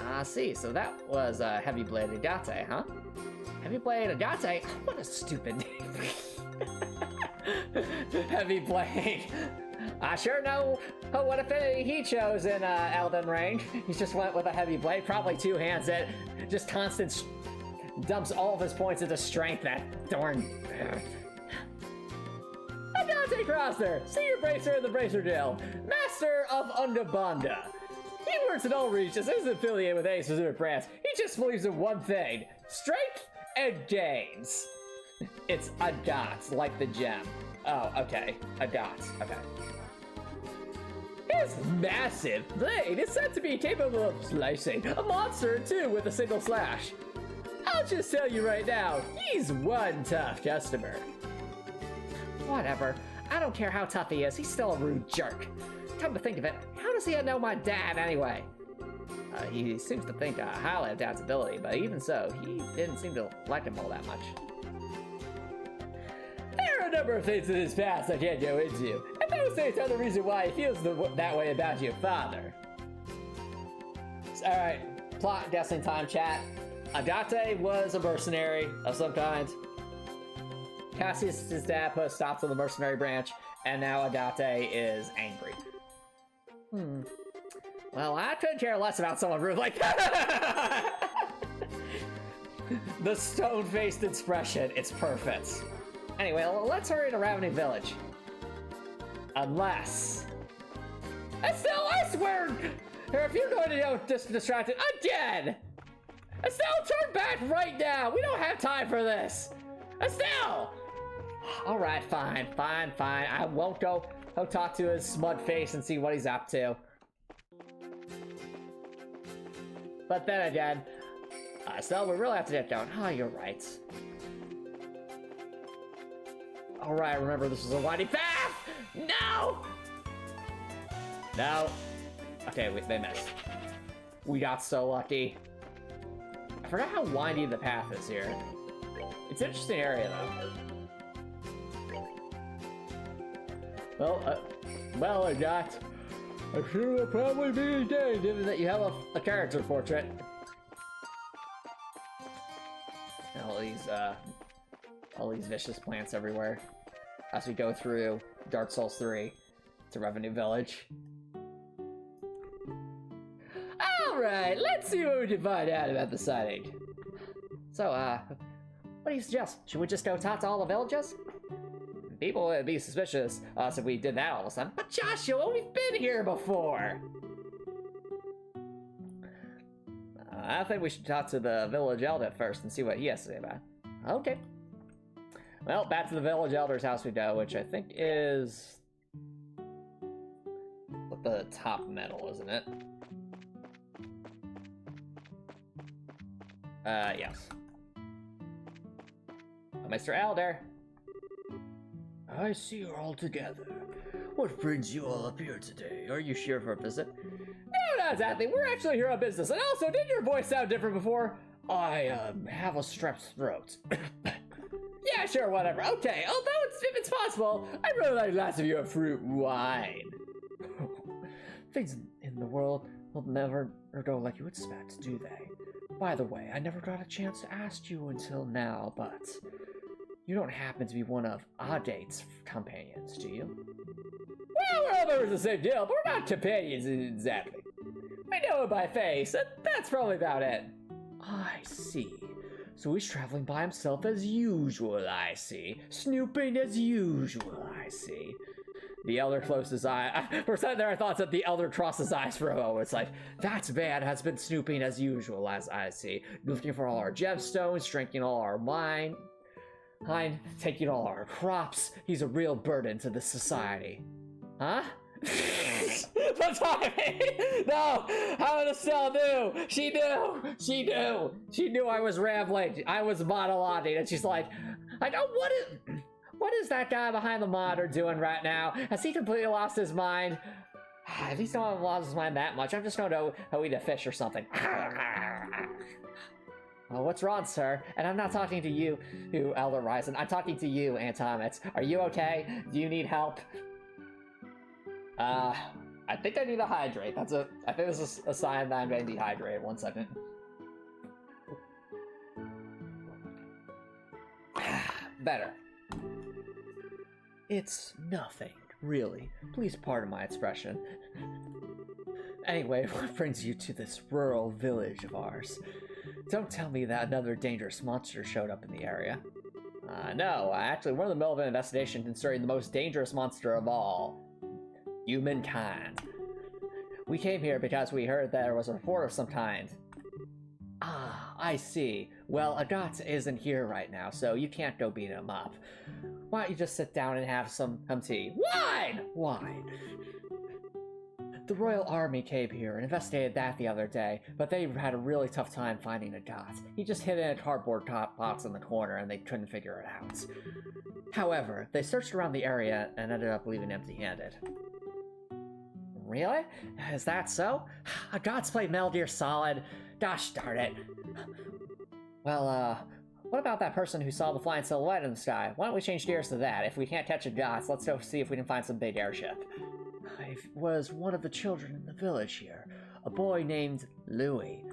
I see, so that was Heavy Blade Agate, huh? Heavy Blade Agate? What a stupid name. Heavy Blade. I sure know what affinity he chose in Elden Ring. He just went with a Heavy Blade, probably two hands that just constant dumps all of his points into strength, that darn... Agate Crosser, Senior Bracer in the Bracer Deal, Master of Undabanda. He works in all regions, isn't affiliated with any specific branch. He just believes in one thing, strength and gains. It's a dot, like the gem. Oh, okay, a dot, okay. His massive blade is said to be capable of slicing a monster too with a single slash. I'll just tell you right now, he's one tough customer. Whatever, I don't care how tough he is, he's still a rude jerk. Come to think of it, how does he know my dad anyway? He seems to think highly of Dad's ability, but even so, he didn't seem to like him all that much. There are a number of things in his past I can't go into, and those things are the reason why he feels that way about your father. Alright, plot guessing time, chat. Agate was a mercenary of some kind. Cassius, his dad, put a stop to the mercenary branch, and now Agate is angry. Well, I couldn't care less about someone rude like that. The stone-faced expression, it's perfect. Anyway, let's hurry to Ravening Village. Unless... Estelle, I swear! If you're going to go distracted again! Estelle, turn back right now! We don't have time for this! Estelle! Alright, fine. I won't go talk to his smug face and see what he's up to. But then again, Estelle, we really have to get going. Oh, you're right. Alright, remember this was a winding path! No! No. Okay, they missed. We got so lucky. I forgot how windy the path is here. It's an interesting area, though. Well, I sure will probably be a day, given that you have a character portrait. And all these vicious plants everywhere. As we go through Dark Souls 3 to Revenue Village. Alright, let's see what we can find out about the sighting. So, what do you suggest? Should we just go talk to all the villagers? People would be suspicious if we did that all of a sudden. But Joshua, we've been here before! I think we should talk to the village elder first and see what he has to say about it. Okay. Well, back to the village elder's house we go, which I think is... at the top middle, isn't it? Yes. Mr. Elder. I see you're all together. What brings you all up here today? Are you here for a visit? No, not exactly. We're actually here on business. And also, didn't your voice sound different before? I, have a strep throat. Yeah, sure, whatever. Okay, although if it's possible, I'd really like a glass of your fruit wine. Things in the world will never go like you expect, do they? By the way, I never got a chance to ask you until now, but you don't happen to be one of Agate's companions, do you? Well, we're all members of the same deal, but we're not companions exactly. I know him by face. That's probably about it. I see. So he's traveling by himself as usual, I see. Snooping as usual, I see. The elder closed his eye. For a second there, I thought that the elder crossed his eyes for a moment. It's like, that man has been snooping as usual, as I see. Looking for all our gemstones, drinking all our wine, taking all our crops. He's a real burden to the society. Huh? The timing! No! How did Estelle knew? She knew! She knew! She knew I was rambling. I was monologuing, and she's like, I know what is that guy behind the monitor doing right now? Has he completely lost his mind? At least I don't lost his mind that much. I'm just going to go eat a fish or something. Oh, what's wrong, sir? And I'm not talking to you, Elder Ryzen. I'm talking to you, Antomix. Are you okay? Do you need help? I think I need to hydrate. I think this is a sign that I'm getting dehydrated. 1 second. Better. It's nothing, really. Please pardon my expression. Anyway, what brings you to this rural village of ours? Don't tell me that another dangerous monster showed up in the area. No, actually, we're in the middle of an investigation concerning the most dangerous monster of all. Humankind. We came here because we heard there was a report of some kind. Ah, I see. Well, Agatha isn't here right now, so you can't go beat him up. Why don't you just sit down and have some tea? Wine! Wine. The Royal Army came here and investigated that the other day, but they had a really tough time finding Agatha. He just hid in a cardboard box in the corner and they couldn't figure it out. However, they searched around the area and ended up leaving empty-handed. Really? Is that so? Agatha's played Metal Gear Solid. Gosh darn it. Well, what about that person who saw the flying silhouette in the sky? Why don't we change gears to that? If we can't catch Agatha, let's go see if we can find some big airship. It was one of the children in the village here, a boy named Louis.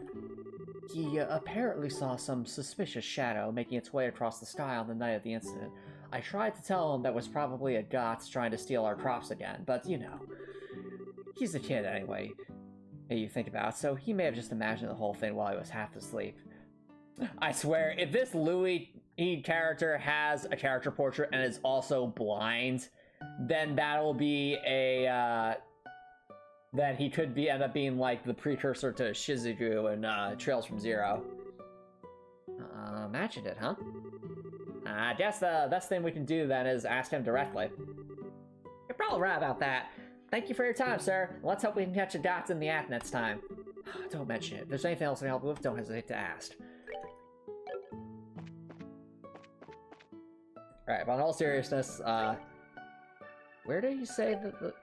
He apparently saw some suspicious shadow making its way across the sky on the night of the incident. I tried to tell him that was probably Agatha trying to steal our crops again, but you know, he's a kid anyway, you think about it, so he may have just imagined the whole thing while he was half asleep. I swear, if this Louis character has a character portrait and is also blind, then that'll be a, then he could end up being like the precursor to Shizuku and Trails from Zero. Imagine it, huh? I guess the best thing we can do then is ask him directly. You're probably right about that. Thank you for your time, sir. Let's hope we can catch a dot in the act next time. Don't mention it. If there's anything else I can help you with, don't hesitate to ask. Alright, but in all seriousness, where did he say that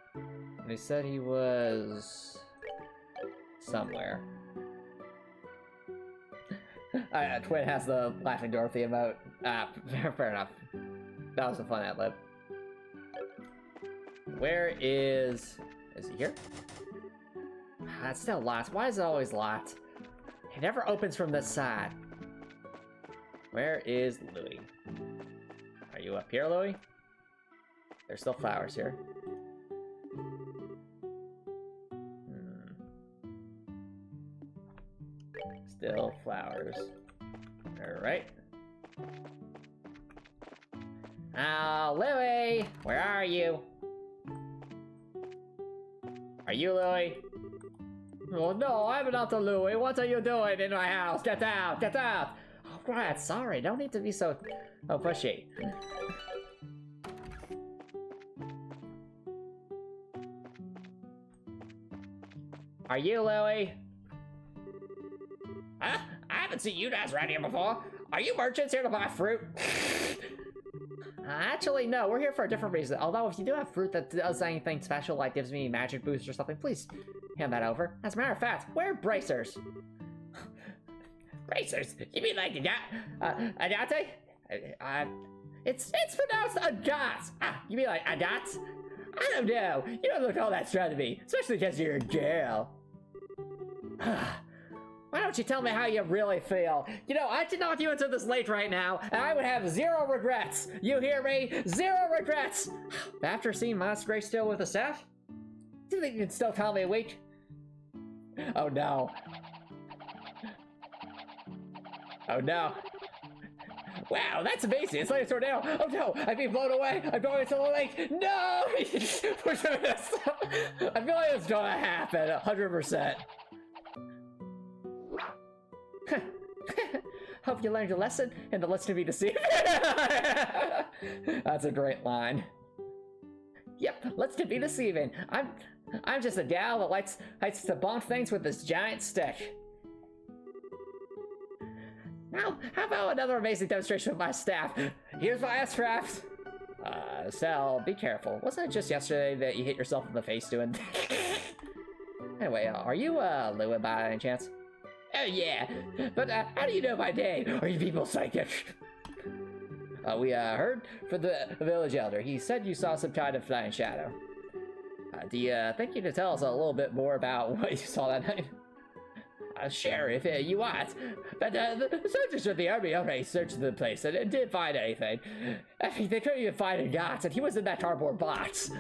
He said he was somewhere. Twin has the Laughing Dorothy emote. Fair enough. That was a fun ad-lib. Where is he here? It's still locked. Why is it always locked? It never opens from this side. Where is Louis? Are you up here, Louis? There's still flowers here. Still flowers. Alright. Louis! Where are you? Are you Louis? Oh no, I'm not the Louis. What are you doing in my house? Get out! Get out! Oh, right, sorry. Don't need to be so pushy. Are you Louis? Huh? I haven't seen you guys around here before. Are you merchants here to buy fruit? Actually, no. We're here for a different reason. Although, if you do have fruit that does anything special, like gives me magic boost or something, please hand that over. As a matter of fact, we're bracers. Bracers? You mean like agate? It's pronounced agat. You mean like agat? I don't know. You don't look all that strong to me, especially because you're a girl. Why don't you tell me how you really feel? You know, I could knock you into this lake right now, and I would have 0 regrets. You hear me? 0 regrets! After seeing Master Grace still with the staff? Do you think you can still call me weak? Oh no. Oh no. Wow, that's amazing. It's like a tornado. Oh no, I'm being blown away. I'm going into the lake. No! I feel like it's gonna happen 100%. Hope you learned your lesson and the let's to be deceived. That's a great line. Yep, let's to be deceiving. I'm just a gal that likes to bonk things with this giant stick. Now, how about another amazing demonstration of my staff? Here's my S-craft. Sal, be careful. Wasn't it just yesterday that you hit yourself in the face doing? Anyway, are you Lua by any chance? Oh yeah, but how do you know my name? Are you people psychic? We heard from the village elder. He said you saw some kind of flying shadow. Do you think you could tell us a little bit more about what you saw that night? Sure, if you want. But the soldiers of the army already searched the place and didn't find anything. I mean, they couldn't even find a Gotts, and he was in that cardboard box.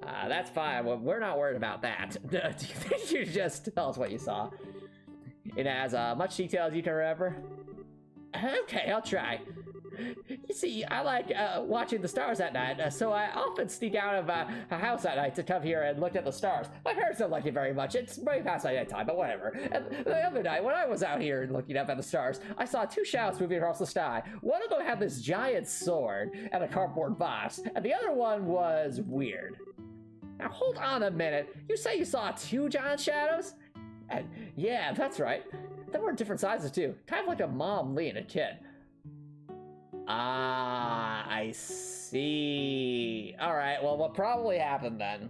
That's fine. Well, we're not worried about that. Do you think you just tell us what you saw? In as much detail as you can remember? Okay, I'll try. You see, I like watching the stars at night, so I often sneak out of a house at night to come here and look at the stars. My parents don't like it very much. It's way past my bedtime, but whatever. And the other night, when I was out here looking up at the stars, I saw two shadows moving across the sky. One of them had this giant sword and a cardboard box, and the other one was weird. Now hold on a minute. You say you saw two giant shadows? And yeah, that's right. They were different sizes too. Kind of like a mom leading a kid. Ah, I see. Alright, well, what probably happened then?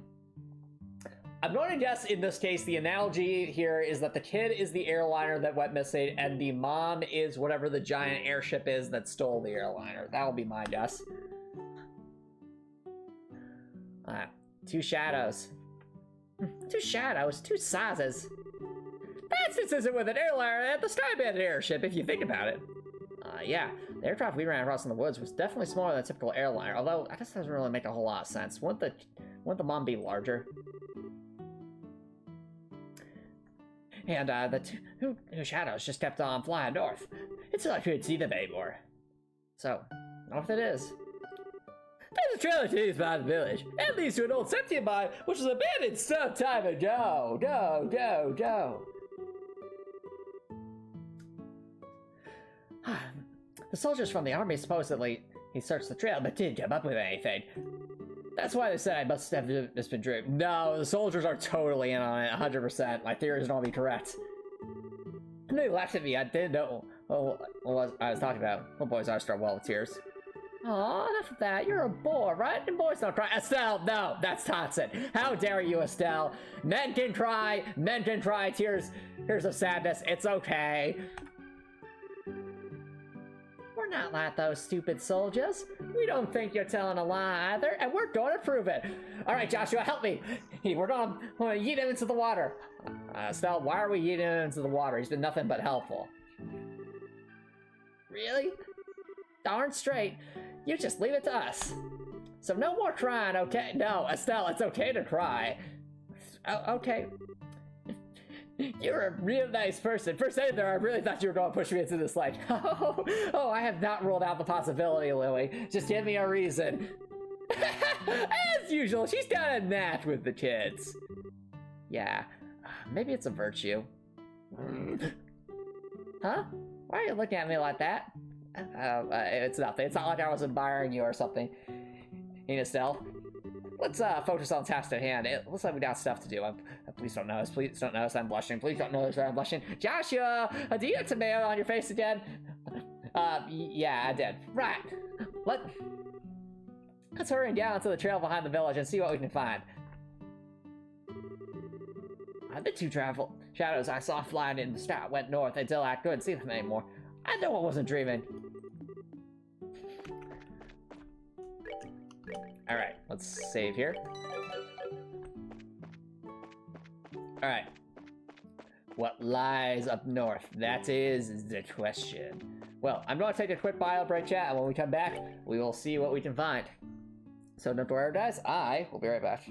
I'm going to guess in this case the analogy here is that the kid is the airliner that went missing and the mom is whatever the giant airship is that stole the airliner. That'll be my guess. Two shadows. Two shadows, two sizes. That's consistent with an airliner at the Skyband airship, if you think about it. Yeah, the aircraft we ran across in the woods was definitely smaller than a typical airliner, although I guess that doesn't really make a whole lot of sense. Wouldn't the mom be larger? And the two shadows just kept on flying north. It's like we couldn't see them anymore. So, north it is. There's a trail that leads by the village. It leads to an old septic mine, which was abandoned some time ago. Go. The soldiers from the army supposedly he searched the trail but didn't come up with anything. That's why they said I must have just been dreamed. No, the soldiers are totally in on it, 100%. My theories don't be correct. And they laughed at me. I didn't know what I was talking about. Little boys are start well with tears. Aw, enough of that. You're a boy, right? And boys don't cry. Estelle, no, that's toxic. How dare you, Estelle? Men can cry. Tears of sadness. It's okay. We're not like those stupid soldiers. We don't think you're telling a lie either, and we're going to prove it. All right, Joshua, help me. We're going to yeet him into the water. Estelle, why are we yeeting him into the water? He's been nothing but helpful. Really? Darn straight. You just leave it to us. So no more crying, okay? No, Estelle, it's okay to cry. Oh, okay. You're a real nice person. For a second there, I really thought you were going to push me into this lake. Oh, I have not ruled out the possibility, Lily. Just give me a reason. As usual, she's got a knack with the kids. Yeah, maybe it's a virtue. Huh? Why are you looking at me like that? It's nothing. It's not like I was admiring you or something. Hey, Estelle. Let's focus on the task at hand. It looks like we got stuff to do. Please don't notice. Please don't notice I'm blushing. Please don't notice I'm blushing. Joshua, do you have tomato on your face again? Yeah, I did. Right. Let's hurry down to the trail behind the village and see what we can find. The two shadows I saw flying in the sky went north until I couldn't see them anymore. I know I wasn't dreaming. Alright, let's save here. Alright. What lies up north? That is the question. Well, I'm going to take a quick bio break, chat, and when we come back, we will see what we can find. So don't worry, guys. I will be right back.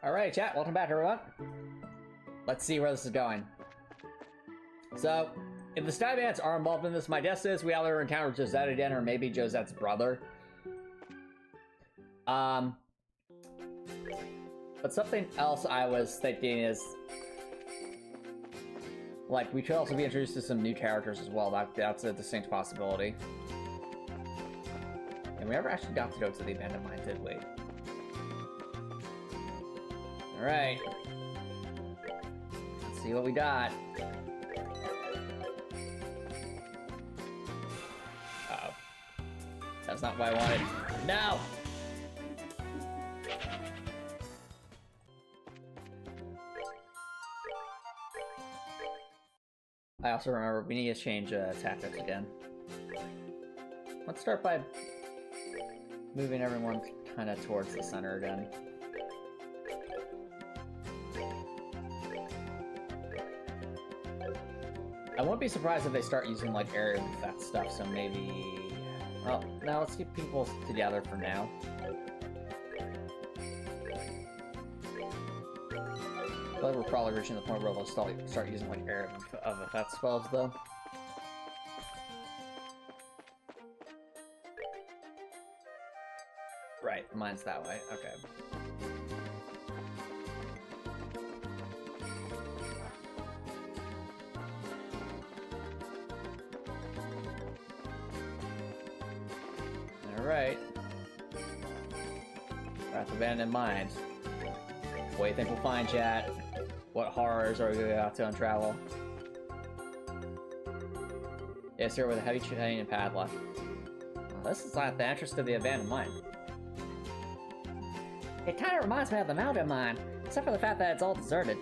Alright, chat, welcome back, everyone. Let's see where this is going. So, if the Sky Bandits are involved in this, my guess is we either encounter Josette again, or maybe Josette's brother. But something else I was thinking is, like, we could also be introduced to some new characters as well. That's a distinct possibility. And we never actually got to go to the abandoned mine, did we? Alright. Let's see what we got. Uh-oh. That's not what I wanted. No! I also remember we need to change tactics again. Let's start by moving everyone kind of towards the center again. I won't be surprised if they start using like area effect stuff, so maybe... Well, now let's keep people together for now. But we're probably reaching the point where they'll start using like area of effect spells, though. Right, mine's that way. Okay. Alright. Wrath of Abandoned Mind. What do you think we'll find, chat? What horrors are we going to have to untravel? Yes, here with a heavy chain and padlock. Oh, this is like the entrance to the abandoned mine. It kind of reminds me of the mountain mine, except for the fact that it's all deserted.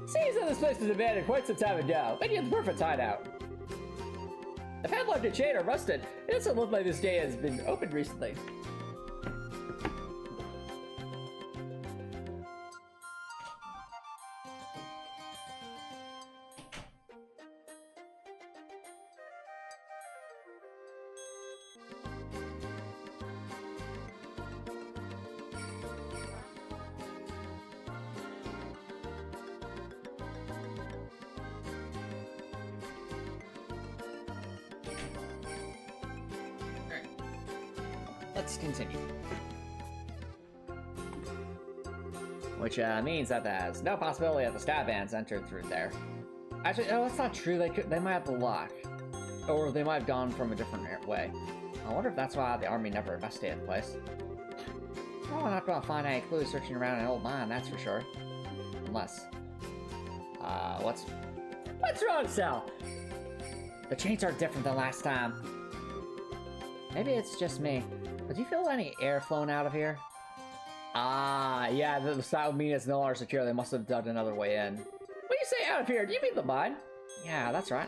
Seems that this place was abandoned quite some time ago, making it the perfect hideout. The padlock and chain are rusted. It doesn't look like this gate has been opened recently. Let's continue. Which means that there's no possibility that the Sky Bands entered through there. Actually, no, that's not true. They might have the lock. Or they might have gone from a different way. I wonder if that's why the army never investigated the place. Well, we're not going to find any clues searching around an old mine, that's for sure. Unless... what's wrong, Sal? The chains are different than last time. Maybe it's just me. But do you feel any air flowing out of here? Ah, yeah, that would mean it's no longer secure. They must have dug another way in. When you say out of here, do you mean the mine? Yeah, that's right.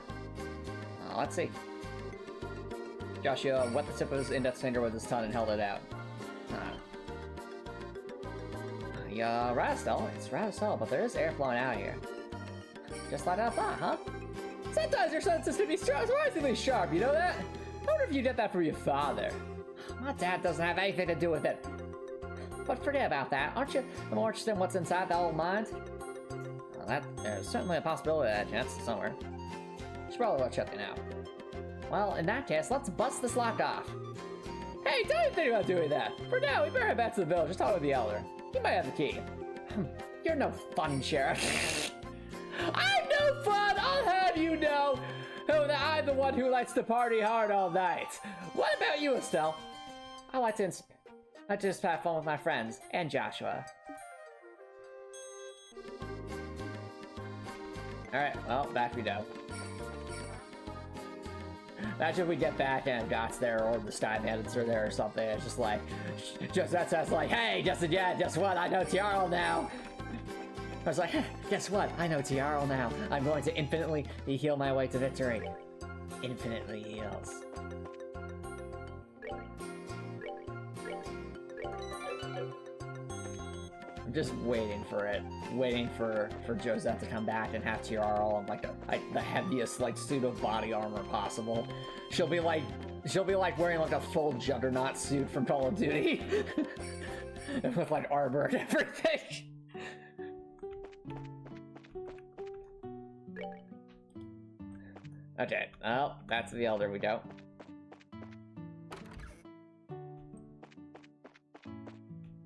Let's see. Joshua wet the tip of his index finger with his tongue and held it out. Yeah, right, Estelle. It's right, Estelle, but there is air flowing out of here. Just like I thought, huh? Sometimes your senses can be surprisingly sharp, you know that? I wonder if you get that from your father. My dad doesn't have anything to do with it. But forget about that. Aren't you more interested in what's inside the old mines? Well, there's certainly a possibility of that chance somewhere. Should probably go check it out. Well, in that case, let's bust this lock off. Hey, don't even think about doing that. For now, we better head back to the village. Just talk with the elder. He might have the key. You're no fun, Sheriff. I'm no fun! I'll have you know that I'm the one who likes to party hard all night. What about you, Estelle? I like to just have fun with my friends and Joshua. Alright, well, back we go. Imagine if we get back and Got's there or the Sky Bandits are there or something. It's just like, that's like, hey, Justin, yeah, guess what? I know Tiarl now. I was like, guess what? I know Tiarl now. I'm going to infinitely heal my way to victory. Infinitely heals. I'm just waiting for it. Waiting for Josette to come back and have Tiarl in like the heaviest like suit of body armor possible. She'll be like wearing like a full Juggernaut suit from Call of Duty. With like armor and everything. Okay, well, back to the Elder we go.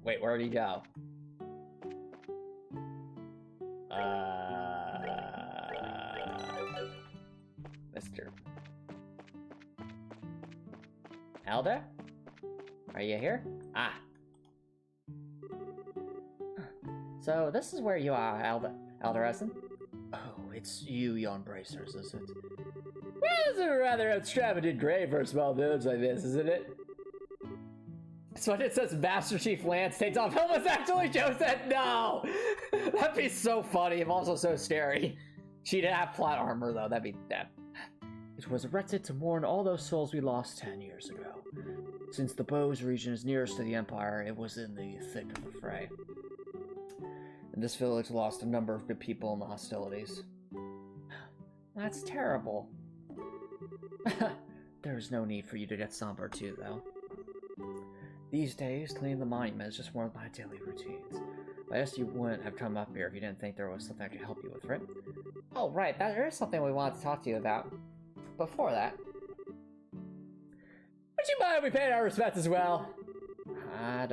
Wait, where'd he go? Mr. Elder? Are you here? Ah. So, this is where you are, Elderison? Oh, it's you, yon bracers, is it? Well, it's a rather extravagant grave for small village like this, isn't it? So when it says Master Chief Lance takes off helmets, actually Josette, no! That'd be so funny and also so scary. She'd have plot armor though, that'd be that. It was erected to mourn all those souls we lost 10 years ago. Since the Bose region is nearest to the Empire, it was in the thick of the fray. And this village lost a number of good people in the hostilities. That's terrible. There is no need for you to get somber too, though. These days, cleaning the monument is just one of my daily routines. I guess you wouldn't have come up here if you didn't think there was something I could help you with, right? Oh, right, there is something we wanted to talk to you about. Before that, would you mind if we paid our respects as well? I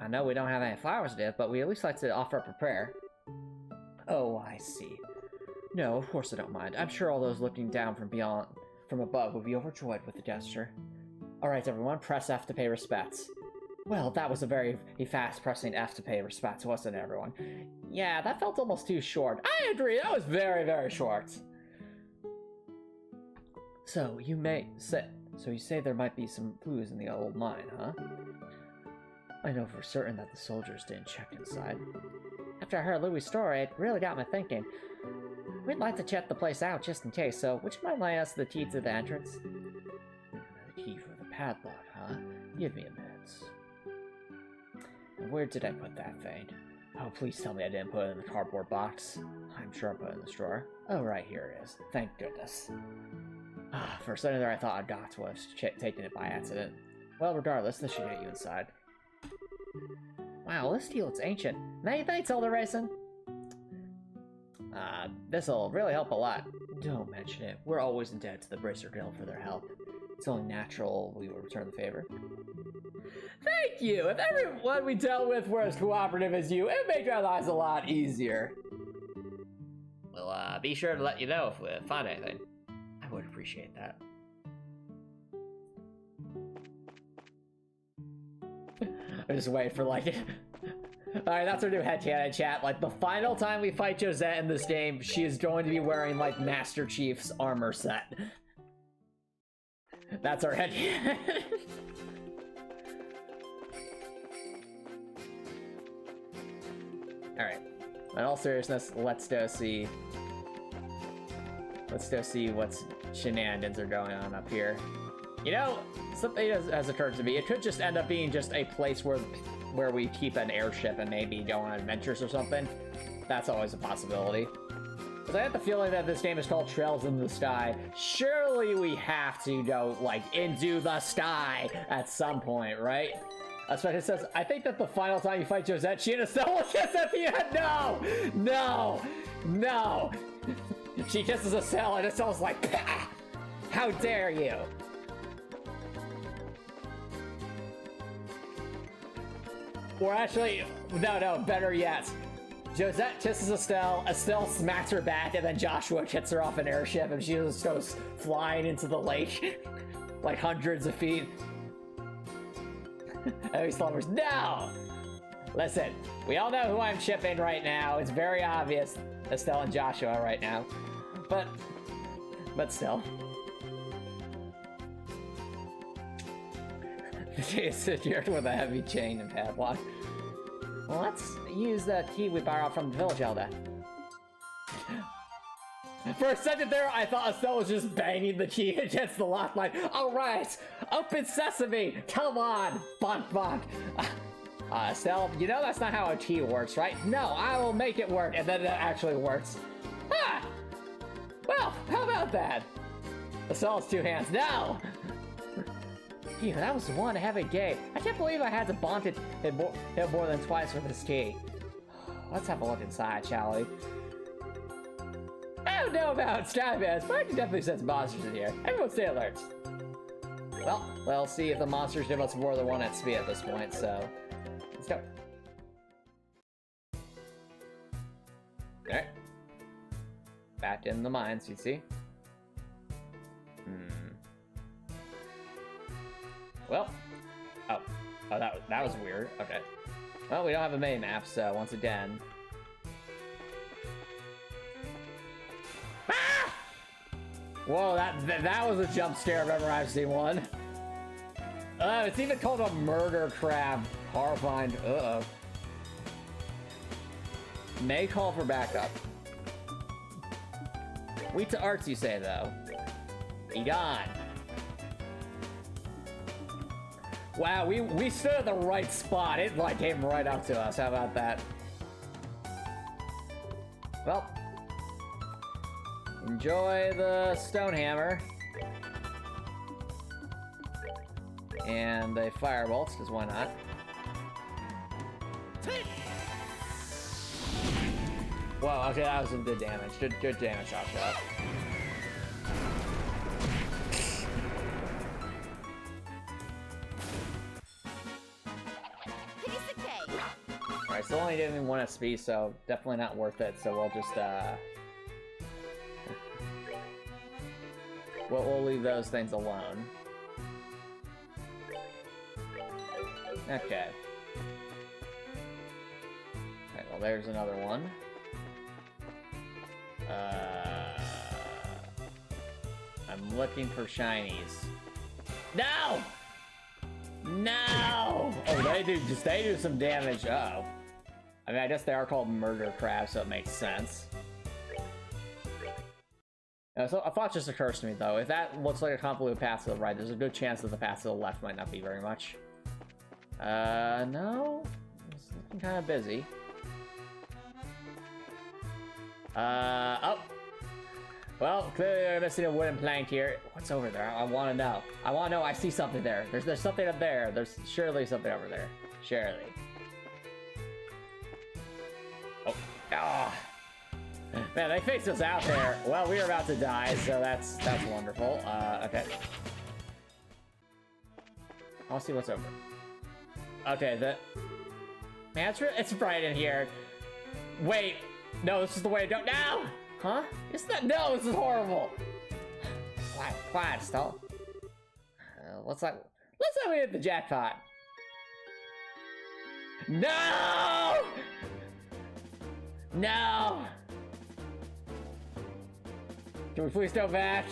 know we don't have any flowers to give, but we at least like to offer up a prayer. Oh, I see. No, of course I don't mind. I'm sure all those looking down from above would be overjoyed with the gesture. Alright everyone, press F to pay respects. Well, that was a very fast pressing F to pay respects, wasn't it, everyone? Yeah, that felt almost too short. I agree, that was very, very short. So, you say there might be some clues in the old mine, huh? I know for certain that the soldiers didn't check inside. After I heard Louis' story, it really got me thinking. We'd like to check the place out just in case, so would you mind lending us the key to the entrance? The key for the padlock, huh? Give me a minute. And where did I put that thing? Oh, please tell me I didn't put it in the cardboard box. I'm sure I put it in this drawer. Oh, right, here it is. Thank goodness. For a second there, I thought a doc was taking it by accident. Well, regardless, this should get you inside. Wow, this key looks ancient. Many thanks, Elder Racing. This'll really help a lot. Don't mention it. We're always indebted to the Bracer Guild for their help. It's only natural we will return the favor. Thank you! If everyone we dealt with were as cooperative as you, it'd make our lives a lot easier. We'll be sure to let you know if we find anything. I would appreciate that. I just wait for like Alright, that's our new headcanon chat. Like, the final time we fight Josette in this game, she is going to be wearing, like, Master Chief's armor set. That's our headcanon. Alright. In all seriousness, let's go see what shenanigans are going on up here. You know, something has occurred to me. It could just end up being just a place where we keep an airship and maybe go on adventures or something. That's always a possibility. Because I have the feeling that this game is called Trails in the Sky. Surely we have to go, like, into the sky at some point, right? That's what it says. I think that the final time you fight Josette, she and Estelle will kiss at the end. No! No! No! She kisses Estelle and Estelle's like, pah! How dare you! Or actually, no, better yet. Josette kisses Estelle, Estelle smacks her back, and then Joshua hits her off an airship, and she just goes flying into the lake, like hundreds of feet. And he slumbers, no! Listen, we all know who I'm shipping right now. It's very obvious, Estelle and Joshua right now. But still. She sits here with a heavy chain and padlock. Well, let's use the key we borrowed from the village elder. For a second there, I thought Estelle was just banging the key against the lock line. Alright, open sesame, come on, bonk bonk. Estelle, you know that's not how a key works, right? No, I will make it work, and then it actually works. Ah! Well, how about that? Estelle's two hands, no! Phew, that was one heavy game. I can't believe I had to bonk it more than twice with this key. Let's have a look inside, shall we? don't know about Skybass, but I can definitely sense monsters in here. Everyone stay alert. Well, we'll see if the monsters give us more than one XP at this point, so let's go. Alright. Back in the mines, you see. Well. Oh, that was weird. Okay. Well, we don't have a mini map, so once again. Ah! Whoa, that was a jump scare if ever I've seen one. It's even called a murder crab. Horrifying. Uh-oh. May call for backup. Wheat to arts, you say, though. Be gone. Wow, we stood at the right spot. It like came right up to us. How about that? Well, enjoy the stone hammer and the firebolts, because why not? Whoa, okay, that was some good damage. Good damage shot. Alright, still only giving 1 SP, so definitely not worth it, so we'll just, we'll leave those things alone. Okay. Okay, well there's another one. I'm looking for shinies. No! No! Oh, they do some damage. Uh-oh. I mean, I guess they are called murder crabs, so it makes sense. So a thought just occurs to me, though. If that looks like a convoluted path to the right, there's a good chance that the path to the left might not be very much. No? It's looking kind of busy. Oh! Well, clearly we're missing a wooden plank here. What's over there? I want to know. I want to know. I see something there. There's something up there. There's surely something over there. Surely. Oh. Oh. Man, they faced us out there. Well, we were about to die, so that's wonderful. Okay. I'll see what's over. Okay, man, it's bright in here. Wait. No, this is the way to go. No! Huh? Isn't that? No, this is horrible. Quiet, Estelle. Let's say we hit the jackpot. No! No! Can we please go back?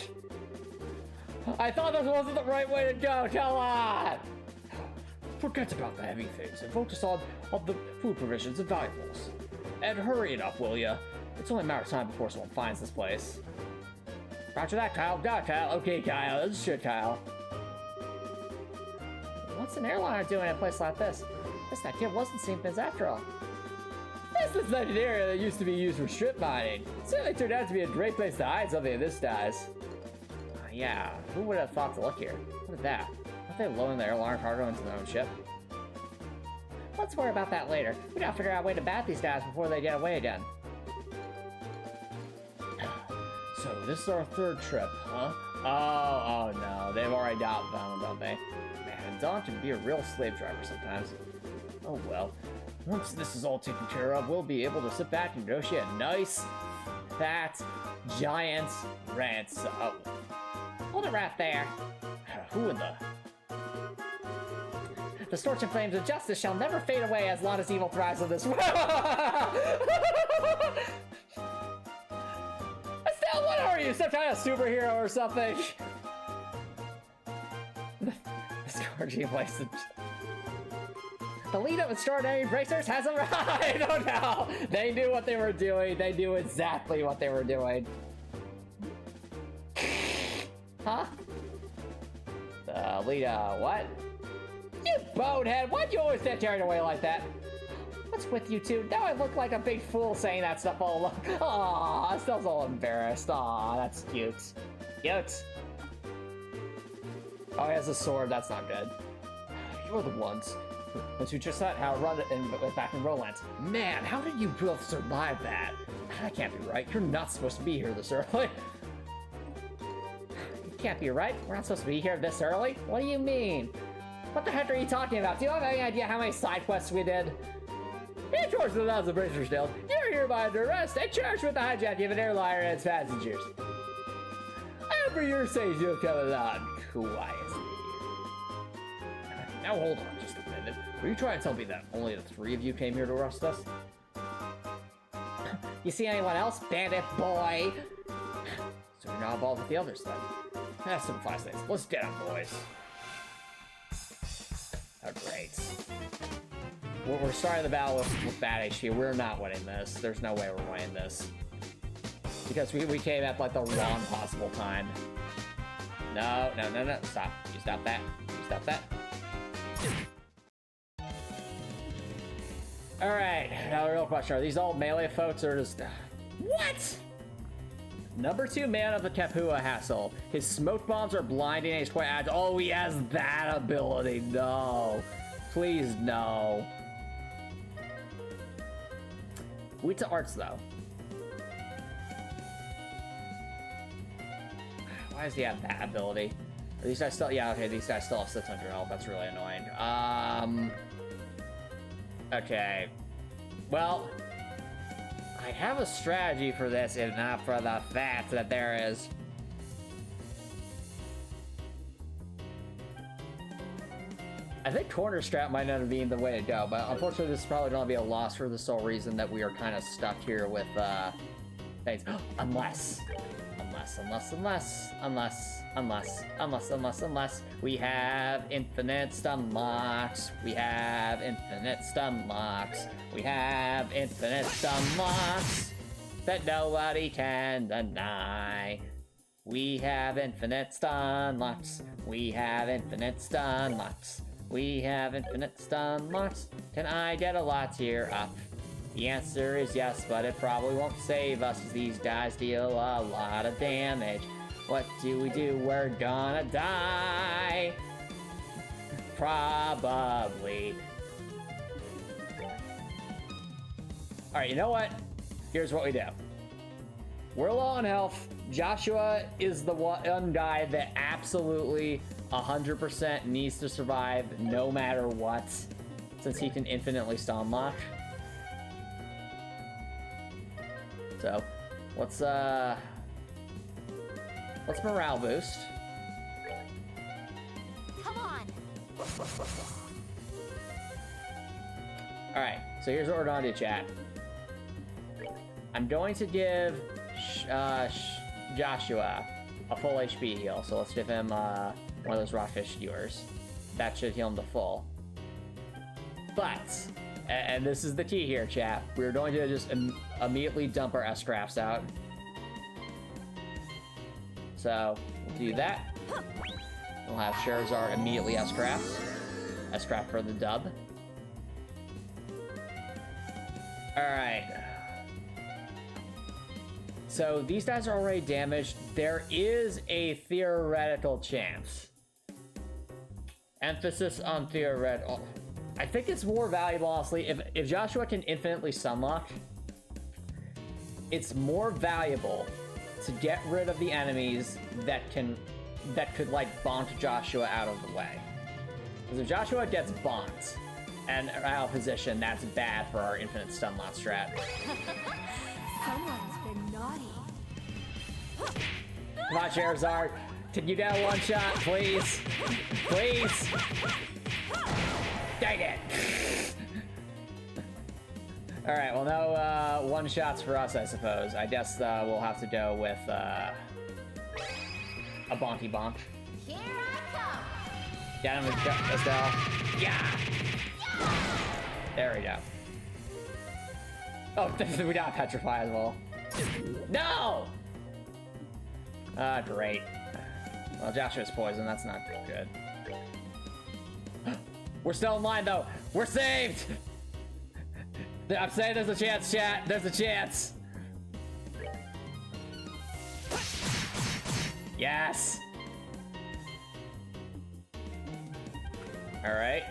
I thought this wasn't the right way to go. Come on! Forget about the heavy things and focus on the food provisions and valuables. And hurry it up, will ya? It's only a matter of time before someone finds this place. Roger that, Kyle. Got it, Kyle. Okay, Kyle. This is shit, Kyle. What's an airliner doing in a place like this? Guess that kid wasn't seeing things after all. This is not an area that used to be used for strip mining. It certainly turned out to be a great place to hide something of this size. Yeah, who would have thought to look here? Look at that. Aren't they loading the airliner cargo into their own ship? Let's worry about that later. We gotta figure out a way to bat these guys before they get away again. So this is our third trip, huh? Oh no, they've already got them, don't they? Man, Don can be a real slave driver sometimes. Oh well. Once this is all taken care of, we'll be able to sit back and negotiate a nice, fat, giant ransom. Oh. Hold it right there. Who in the... The scorching flames of justice shall never fade away as long as evil thrives in this world. Estelle, what are you? Some kind of superhero or something? The scorching flames of... The lead of extraordinary bracers has arrived! Oh no! They knew what they were doing. They knew exactly what they were doing. Huh? The lead of what? You bonehead! Why'd you always get carried away like that? What's with you two? Now I look like a big fool saying that stuff all along. Aw, Estelle's all embarrassed. Aw, that's cute. Cute. Oh, he has a sword. That's not good. You're the ones who just said how to run it back in Roland. Man, how did you both survive that? That can't be right. You're not supposed to be here this early. It can't be right. We're not supposed to be here this early. What do you mean? What the heck are you talking about? Do you have any idea how many side quests we did? In accordance with the laws of British Steel, you're hereby under arrest and charged with the hijacking of an airliner and its passengers. And for your safety, you'll come along quietly. Now hold on just a minute. Were you trying to tell me that only the three of you came here to arrest us? You see anyone else, bandit boy? So you're not involved with the others then? That simplifies things. Let's get up, boys. Oh, great. We're starting the battle with bad HP. We're not winning this. There's no way we're winning this. Because we came at like the wrong possible time. No. Stop. You stop that. You stop that. Alright, now the real question. Are these all melee folks or just... What? Number 2 man of the Kapua Hassle. His smoke bombs are blinding and he's quite agile. Oh, he has that ability. No. Please, no. Wait to arts, though. Why does he have that ability? Are these guys still... Yeah, okay, these guys still have 600 health. That's really annoying. Okay. Well... I have a strategy for this, if not for the fact that there is... I think corner strap might not have been the way to go, but unfortunately this is probably going to be a loss for the sole reason that we are kind of stuck here with, things. Unless we have infinite stun locks. We have infinite stun locks. We have infinite stun locks that nobody can deny. We have infinite stun locks. We have infinite stun locks. We have infinite stun locks. Can I get a lot tier up? The answer is yes, but it probably won't save us as these guys deal a lot of damage. What do we do? We're gonna die. Probably. Alright, you know what? Here's what we do. We're low on health. Joshua is the one guy that absolutely 100% needs to survive no matter what, since he can infinitely stun lock. So, let's morale boost. Come on. Alright, so here's what we're gonna do, chat. I'm going to give Joshua a full HP heal, so let's give him one of those rockfish skewers. That should heal him to full. But, and this is the key here, chat, we're going to just immediately dump our S-Crafts out. So, we'll do that. We'll have Charizard immediately S-Craft. S-Craft for the dub. Alright. So, these guys are already damaged. There is a theoretical chance. Emphasis on theoretical. I think it's more valuable, honestly, if Joshua can infinitely sunlock, it's more valuable to get rid of the enemies that could like bonk Joshua out of the way. Because if Joshua gets bonked and out of position, that's bad for our infinite stun lock strat. Someone's been naughty. Come on, Charizard. Can you get a one shot, please? Please? Dang it! Alright, well, no one shots for us, I suppose. I guess we'll have to go with a bonky bonk. Here I come. Get him, Estelle. Yeah! There we go. Oh, we got Petrify as well. No! Ah, great. Well, Joshua's poison, that's not good. We're still in line, though. We're saved! I'm saying there's a chance, chat. There's a chance. Yes! Alright.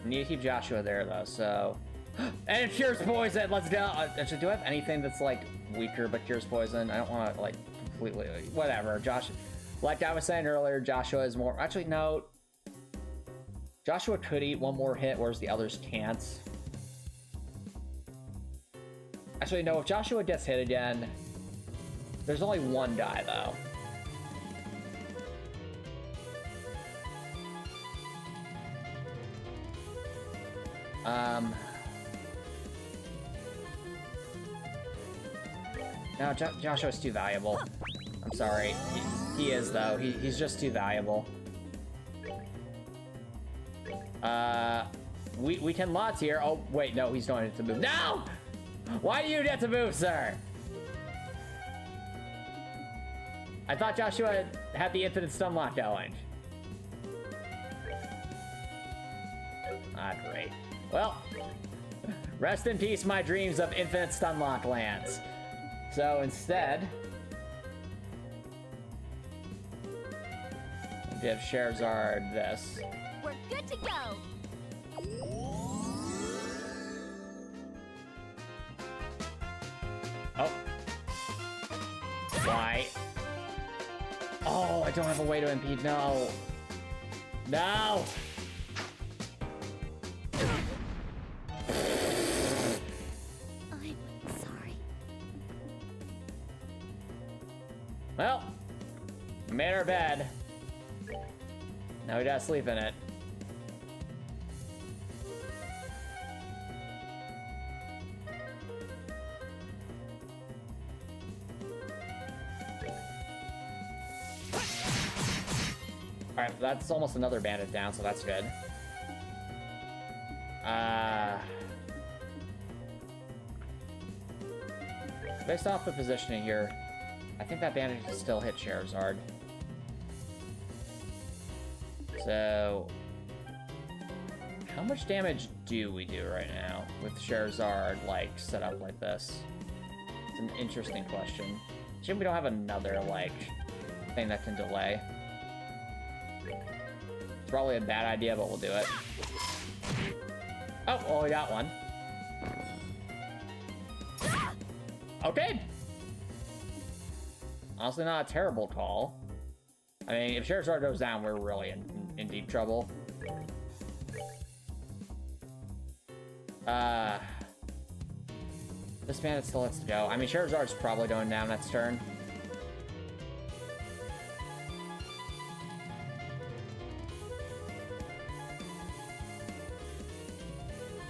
Need to keep Joshua there, though, so... And it cures poison. Let's go. Actually, do I have anything that's like weaker but cures poison? I don't want to like completely. Whatever. Josh, like I was saying earlier, Joshua is more. Actually, no. Joshua could eat one more hit, whereas the others can't. Actually, no. If Joshua gets hit again, there's only one die though. No, Joshua's too valuable. I'm sorry. He is, though. He's just too valuable. We can lots here. Oh, wait, no, he's going to move. No! Why do you get to move, sir? I thought Joshua had the infinite stun lock going. Ah, great. Well, rest in peace, my dreams of infinite stun lock lands. So instead, we'll give Charizard this. We're good to go. Oh. Why? Oh, I don't have a way to impede. No. No! I'm sorry. Well, we made our bed. Now we gotta sleep in it. Alright, that's almost another bandit down, so that's good. Based off the positioning here, I think that bandit can still hit Charizard. So, how much damage do we do right now with Charizard, like, set up like this? It's an interesting question. Shame we don't have another, like, thing that can delay. It's probably a bad idea, but we'll do it. Oh, well, we got one. Okay. Honestly, not a terrible call. I mean, if Charizard goes down, we're really in deep trouble. This bandit still lets to go. I mean, Charizard's probably going down next turn.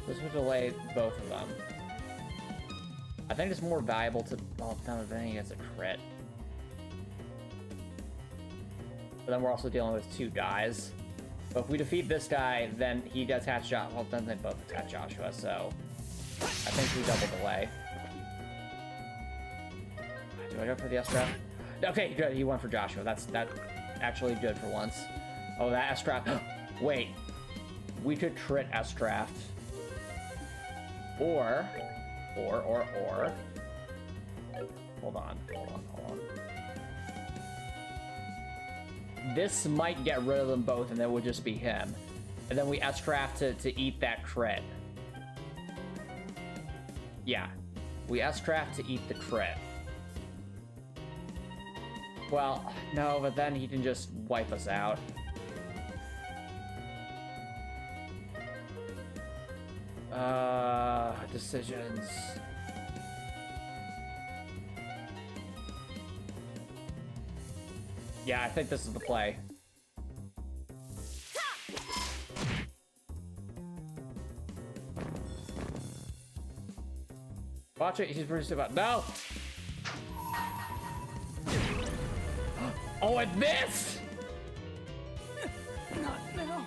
This would delay both of them. I think it's more valuable to... Oh, no, then he gets a crit. But then we're also dealing with two guys. But if we defeat this guy, then he gets attached Joshua. Well, then they both attack Joshua, so... I think we double delay. Do I go for the S-Trap? Okay, good. He went for Joshua. That's actually good for once. Oh, that S-Trap. Wait. We could crit S-Trap. Or... Hold on. This might get rid of them both, and then it would just be him. And then we S-Craft to eat that crit. Yeah. We S-Craft to eat the crit. Well, no, but then he can just wipe us out. Decisions. Yeah, I think this is the play. Watch it, he's pretty about. No! Oh, it missed! Not now.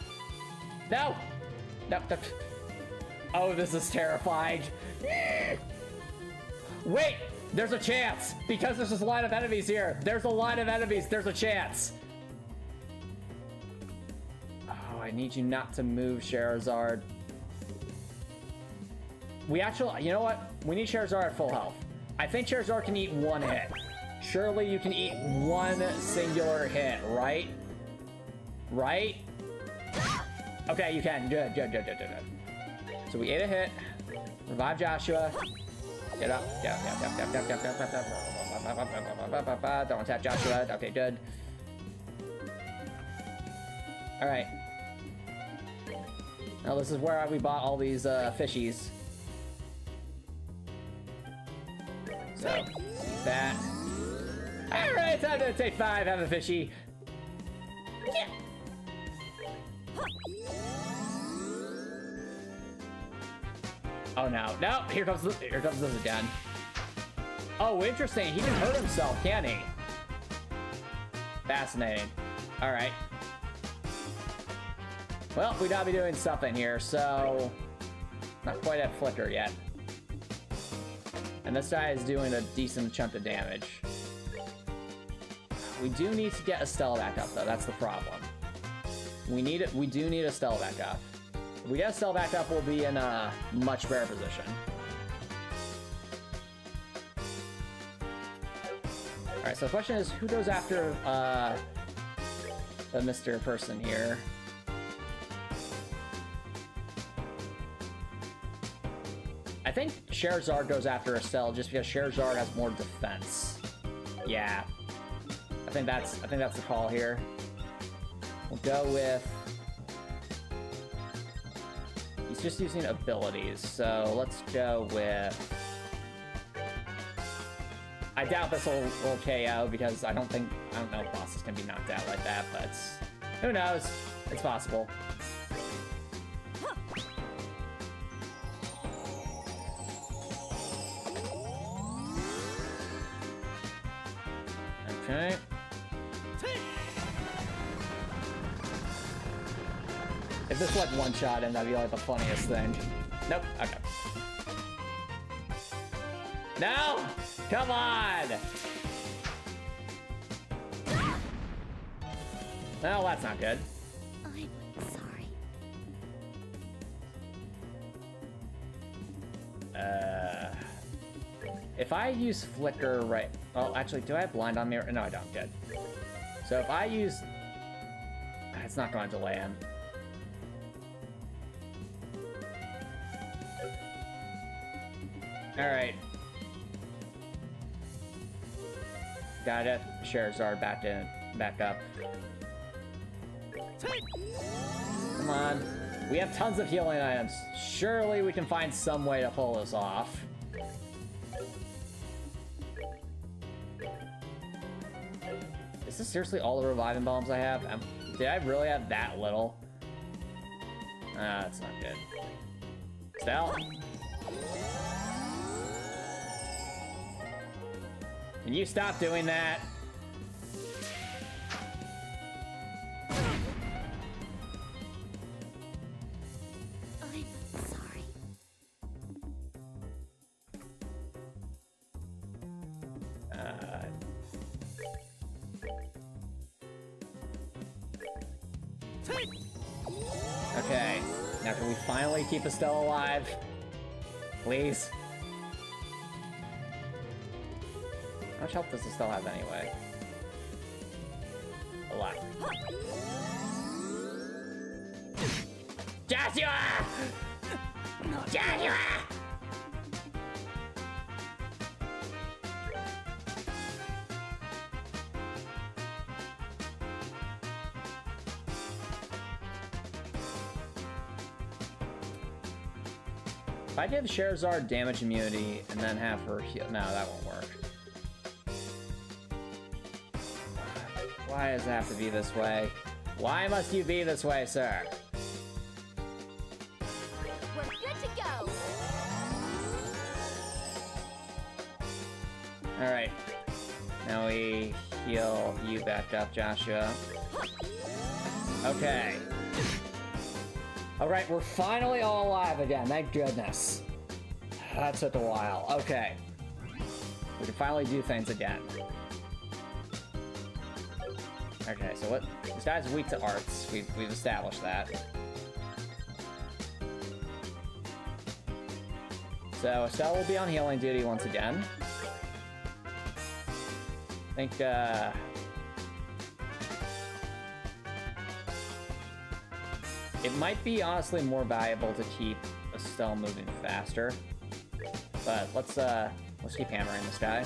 No! No, no. Oh, this is terrifying. Wait! There's a chance! Because there's this line of enemies here. There's a line of enemies. There's a chance. Oh, I need you not to move, Charizard. We actually... You know what? We need Charizard at full health. I think Charizard can eat one hit. Surely you can eat one singular hit, right? Right? Okay, you can. Good. So we ate a hit. Revive Joshua. Get up. Get up. Don't attack Joshua. Okay, good. Alright. Now this is where we bought all these fishies. So, that. Alright, time to take 5, have a fishy. Yeah. Oh no, no, here comes this again. Oh, interesting, he can hurt himself, can he? Fascinating. Alright. Well, we gotta be doing something here, so... Not quite at Flicker yet. And this guy is doing a decent chunk of damage. We do need to get Estelle back up, though, that's the problem. We do need Estelle back up. If we get Estelle back up, we'll be in a much better position. Alright, so the question is, who goes after, the Mr. Person here? I think Scheherazade goes after Estelle just because Scheherazade has more defense. Yeah. I think that's the call here. We'll go with... He's just using abilities, so let's go with... I doubt this will KO because I don't know if bosses can be knocked out like that, but who knows? It's possible. Okay. If this like one shot him, that'd be like the funniest thing. Nope. Okay. No! Come on! Well, that's not good. I'm sorry. If I use Flicker right... Oh, actually, do I have Blind on me? No, I don't. Good. So if I use... It's not going to delay him. Alright. Got it. Scheherazade back up. Come on. We have tons of healing items. Surely we can find some way to pull this off. Is this seriously all the reviving bombs I have? Did I really have that little? Ah, that's not good. Estelle? Can you stop doing that? I'm sorry. Okay. Now can we finally keep Estelle alive? Please? How much health does Estelle have anyway? A lot. Joshua! Joshua! If I give Scheherazade damage immunity and then have her heal... No, that won't work. Why does it have to be this way? Why must you be this way, sir? We're good to go. Alright. Now we heal you back up, Joshua. Okay. Alright, we're finally all alive again, thank goodness. That took a while. Okay. We can finally do things again. Okay, so what? This guy's weak to arts. We've established that. So Estelle will be on healing duty once again. I think, it might be honestly more valuable to keep still moving faster. But let's keep hammering this guy.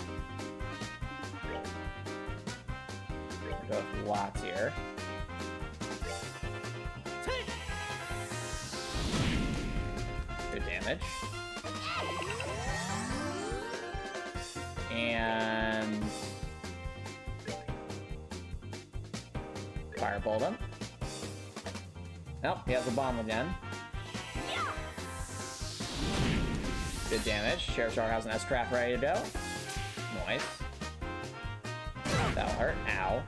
Go with lots here. Good damage. And firebolt him. Nope, he has a bomb again. Good damage. Sheriff Shark has an S-Trap ready to go. Nice. That'll hurt. Ow.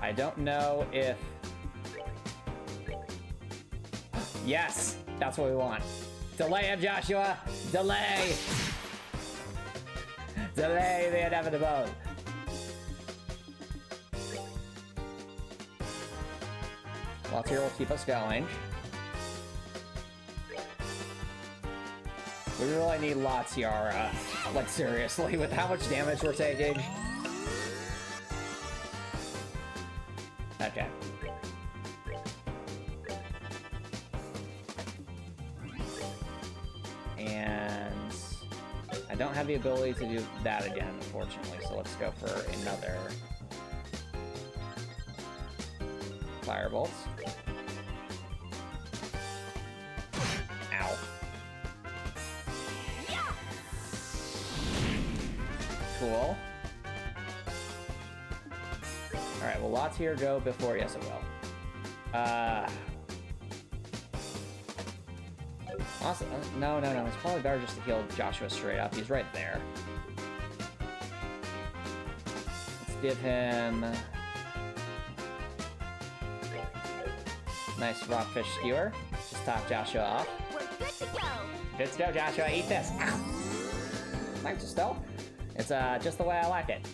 I don't know if... Yes! That's what we want. Delay him, Joshua! Delay! Delay the inevitable! Lots here will keep us going. We really need Latiara, like seriously, with how much damage we're taking. Okay. And I don't have the ability to do that again, unfortunately, so let's go for another Firebolt. Ow. Cool. Alright, will Latier go before? Yes, it will. Awesome. No. It's probably better just to heal Joshua straight up. He's right there. Let's give him... Nice rockfish skewer. Just top Joshua off. We're good to go. Good to go, Joshua. Eat this. Ow. Thanks, Estelle. It's just the way I like it.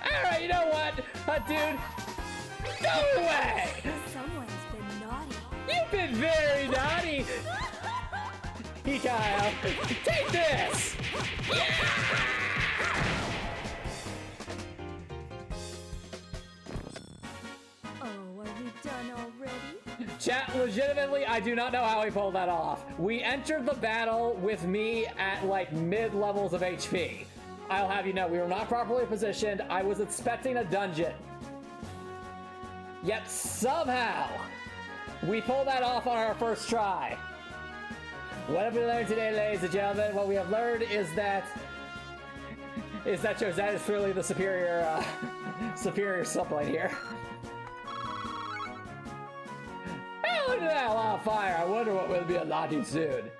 Alright, you know what? Dude, go away! Someone's been naughty. You've been very naughty! Kyle, take this! Oh, are we done already? Chat, legitimately, I do not know how he pulled that off. We entered the battle with me at, like, mid-levels of HP. I'll have you know, we were not properly positioned. I was expecting a dungeon. Yet somehow, we pulled that off on our first try. What have we learned today, ladies and gentlemen? What we have learned is that Josette is clearly the superior, superior supplement here. Oh, look at that, a lot of fire. I wonder what will be unlocking soon.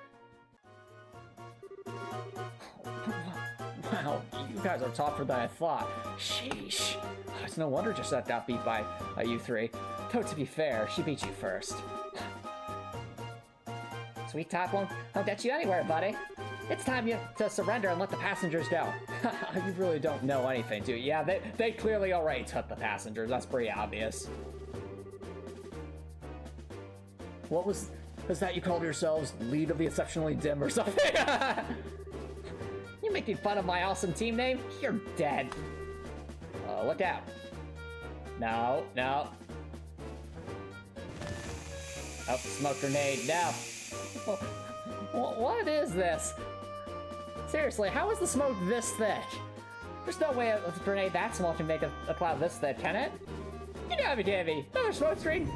Wow, you guys are tougher than I thought. Sheesh. It's no wonder Josette got beat by you three. Though to be fair, she beat you first. Sweet Top won't get you anywhere, buddy. It's time to surrender and let the passengers go. You really don't know anything, do you? Yeah, they clearly already took the passengers. That's pretty obvious. What was that you called yourselves? Lead of the Exceptionally Dim or something? You making fun of my awesome team name? You're dead. Look out. No. Oh, smoke grenade, no. What is this? Seriously, how is the smoke this thick? There's no way a grenade that small can make a cloud this thick, can it? You gotta be kidding me. Another smoke screen?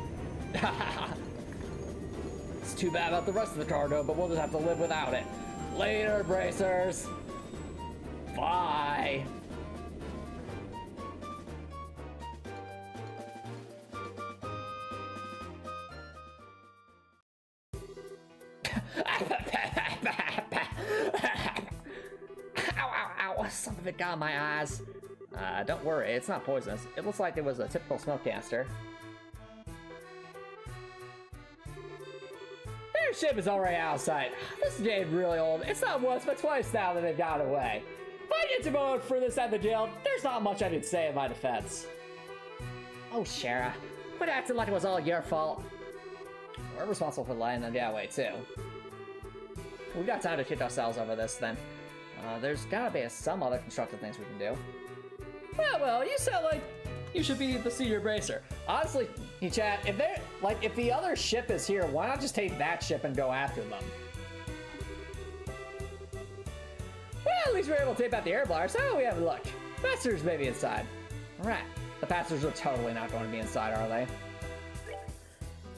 It's too bad about the rest of the cargo, but we'll just have to live without it. Later, bracers. Bye. Ow, some of it got in my eyes. Don't worry, it's not poisonous. It looks like it was a typical smoke caster. Their ship is already out of sight. This game really old. It's not once, but twice now that they've got away. If I get to vote for this at the jail, there's not much I can say in my defense. Oh, Shara, quit acting like it was all your fault. We're responsible for lying on the way too. We've got time to kick ourselves over this then. There's gotta be some other constructive things we can do. Well, you sound like you should be the senior bracer. Honestly, chat, if the other ship is here, why not just take that ship and go after them? Well, at least we're able to tape out the air blast, so we have a look. Passengers may be inside. Alright. The passengers are totally not going to be inside, are they?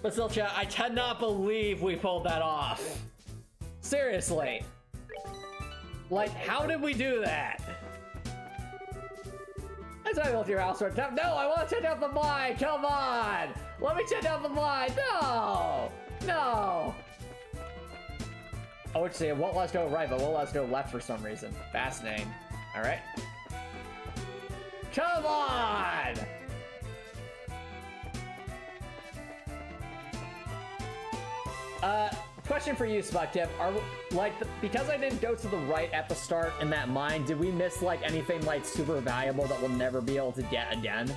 But still, chat, I cannot believe we pulled that off. Seriously. Like, how did we do that? That's why I built your house right now. No, I want to check out the mine. Come on. Let me check out the mine. No. No. Oh, see, it won't let us go right, but won't let us go left for some reason. Fascinating. All right. Come on. Question for you, Spucktip. Because I didn't go to the right at the start in that mine, did we miss like anything like super valuable that we'll never be able to get again?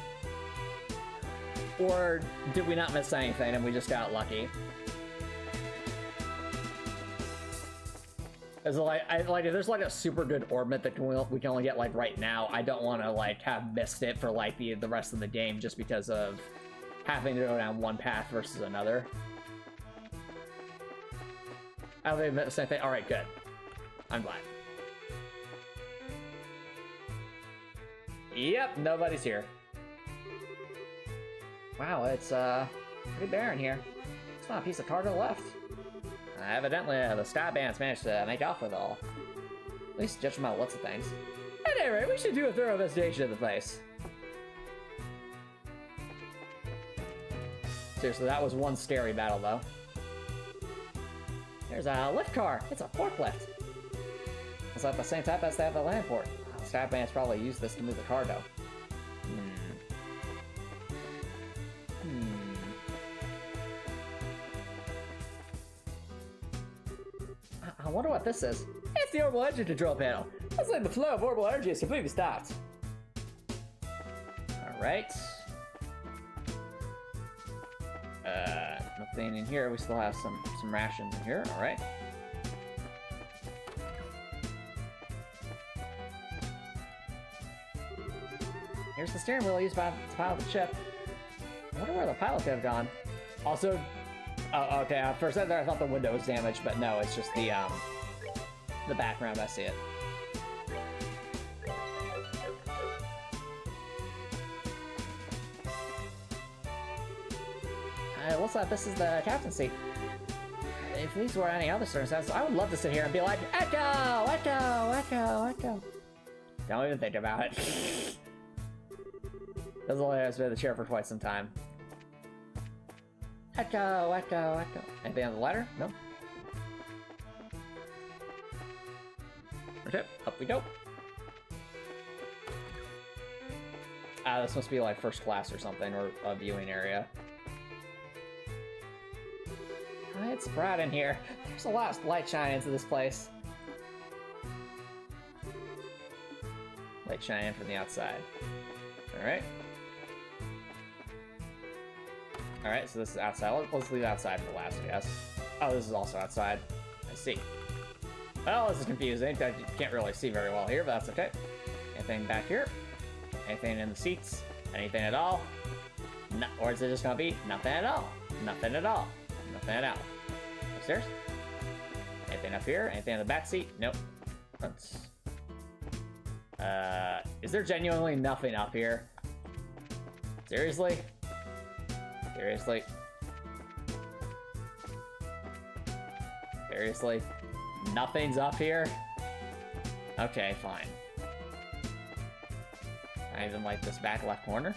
Or did we not miss anything and we just got lucky? Is like if there's like a super good orbit that we can only get like right now, I don't want to like have missed it for like the rest of the game just because of having to go down one path versus another. I don't think the same thing. All right, good. I'm glad. Yep, nobody's here. Wow, it's pretty barren here. It's not a piece of cargo left. Evidently, the sky bands managed to make off with it all. At least judge from my looks of things. At any rate, we should do a thorough investigation of the place. Seriously, that was one scary battle, though. There's a lift car. It's a forklift. It's like the same type as they have at the land port. The sky bands probably use this to move the cargo. I wonder what this is. It's the orbital energy control panel. Looks like the flow of orbital energy is completely stopped. Alright. Nothing in here. We still have some rations in here. Alright. Here's the steering wheel used to pilot the ship. I wonder where the pilot could have gone. Also, oh, okay, for a second there I thought the window was damaged, but no, it's just the background, I see it. It looks like this is the captain's seat. If these were any other circumstances, I would love to sit here and be like, Echo! Echo! Echo! Echo! Don't even think about it. This only has been the chair for quite some time. Echo! Echo! Echo! Anything on the ladder? No. Okay, up we go. This must be like first class or something, or a viewing area. It's bright in here. There's a lot of light shining into this place. Light shining from the outside. Alright. Alright, so this is outside. Let's leave outside for last, I guess. Oh, this is also outside. I see. Well, this is confusing. I can't really see very well here, but that's okay. Anything back here? Anything in the seats? Anything at all? No, or is it just gonna be nothing at all? Nothing at all. Nothing at all. Upstairs? Anything up here? Anything in the back seat? Nope. Let's... is there genuinely nothing up here? Seriously? Seriously? Seriously? Nothing's up here? Okay, fine. I even like this back left corner.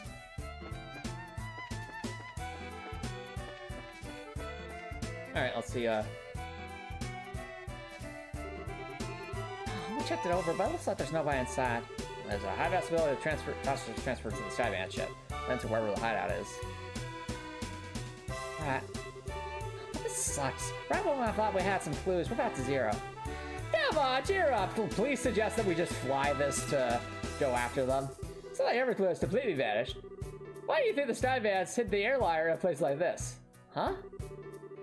Alright, let's see, we checked it over, but it looks like there's nobody inside. There's a high possibility of passengers transferred to the Skyvan ship, then to wherever the hideout is. Alright. This sucks. Right when I thought we had some clues, we're back to zero. Come on, cheer up! Please suggest that we just fly this to go after them. It's not like every clue has completely vanished. Why do you think the Skyvans hid the airliner in a place like this? Huh?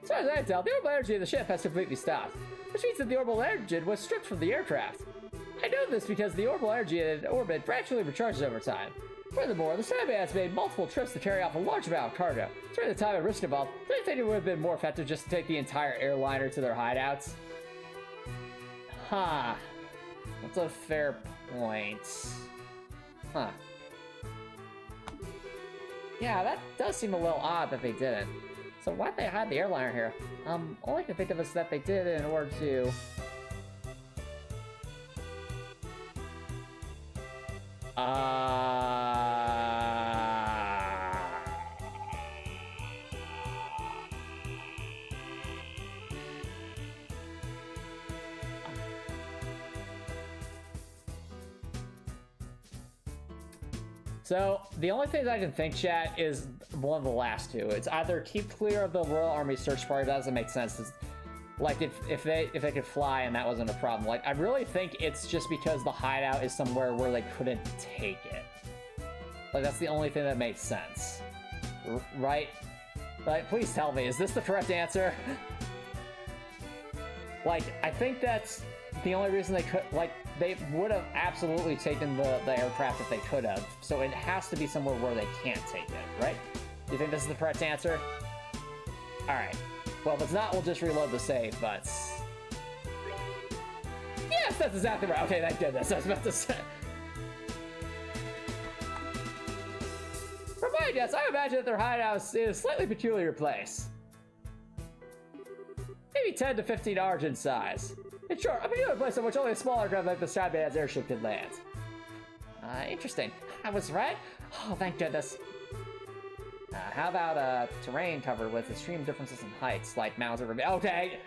As far as I can tell, the orbital energy of the ship has completely stopped, which means that the orbital energy was stripped from the aircraft. I know this because the orbital energy in orbit gradually recharges over time. Furthermore, the Sandman has made multiple trips to carry off a large amount of cargo. During the time of risk involved, do you think it would have been more effective just to take the entire airliner to their hideouts? Huh. That's a fair point. Huh. Yeah, that does seem a little odd that they didn't. So why'd they hide the airliner here? All I can think of is that they did it in order to... So, the only thing that I can think, chat, is one of the last two. It's either keep clear of the Royal Army search party, that doesn't make sense. It's, like, if they could fly and that wasn't a problem. Like, I really think it's just because the hideout is somewhere where they couldn't take it. Like, that's the only thing that makes sense. Right? Like, please tell me, is this the correct answer? Like, I think that's the only reason they could, like, they would have absolutely taken the aircraft if they could have. So it has to be somewhere where they can't take it, right? Do you think this is the correct answer? Alright. Well, if it's not, we'll just reload the save, but... Yes, that's exactly right. Okay, thank goodness. I was about to say... For my guess, I imagine that their hideout is a slightly peculiar place. Maybe 10 to 15 Argent size. In short, a particular place in which only a small aircraft like the Skyman's airship could land. Interesting. I was right? Oh, thank goodness. How about terrain covered with extreme differences in heights, like mountains or ravines? Okay,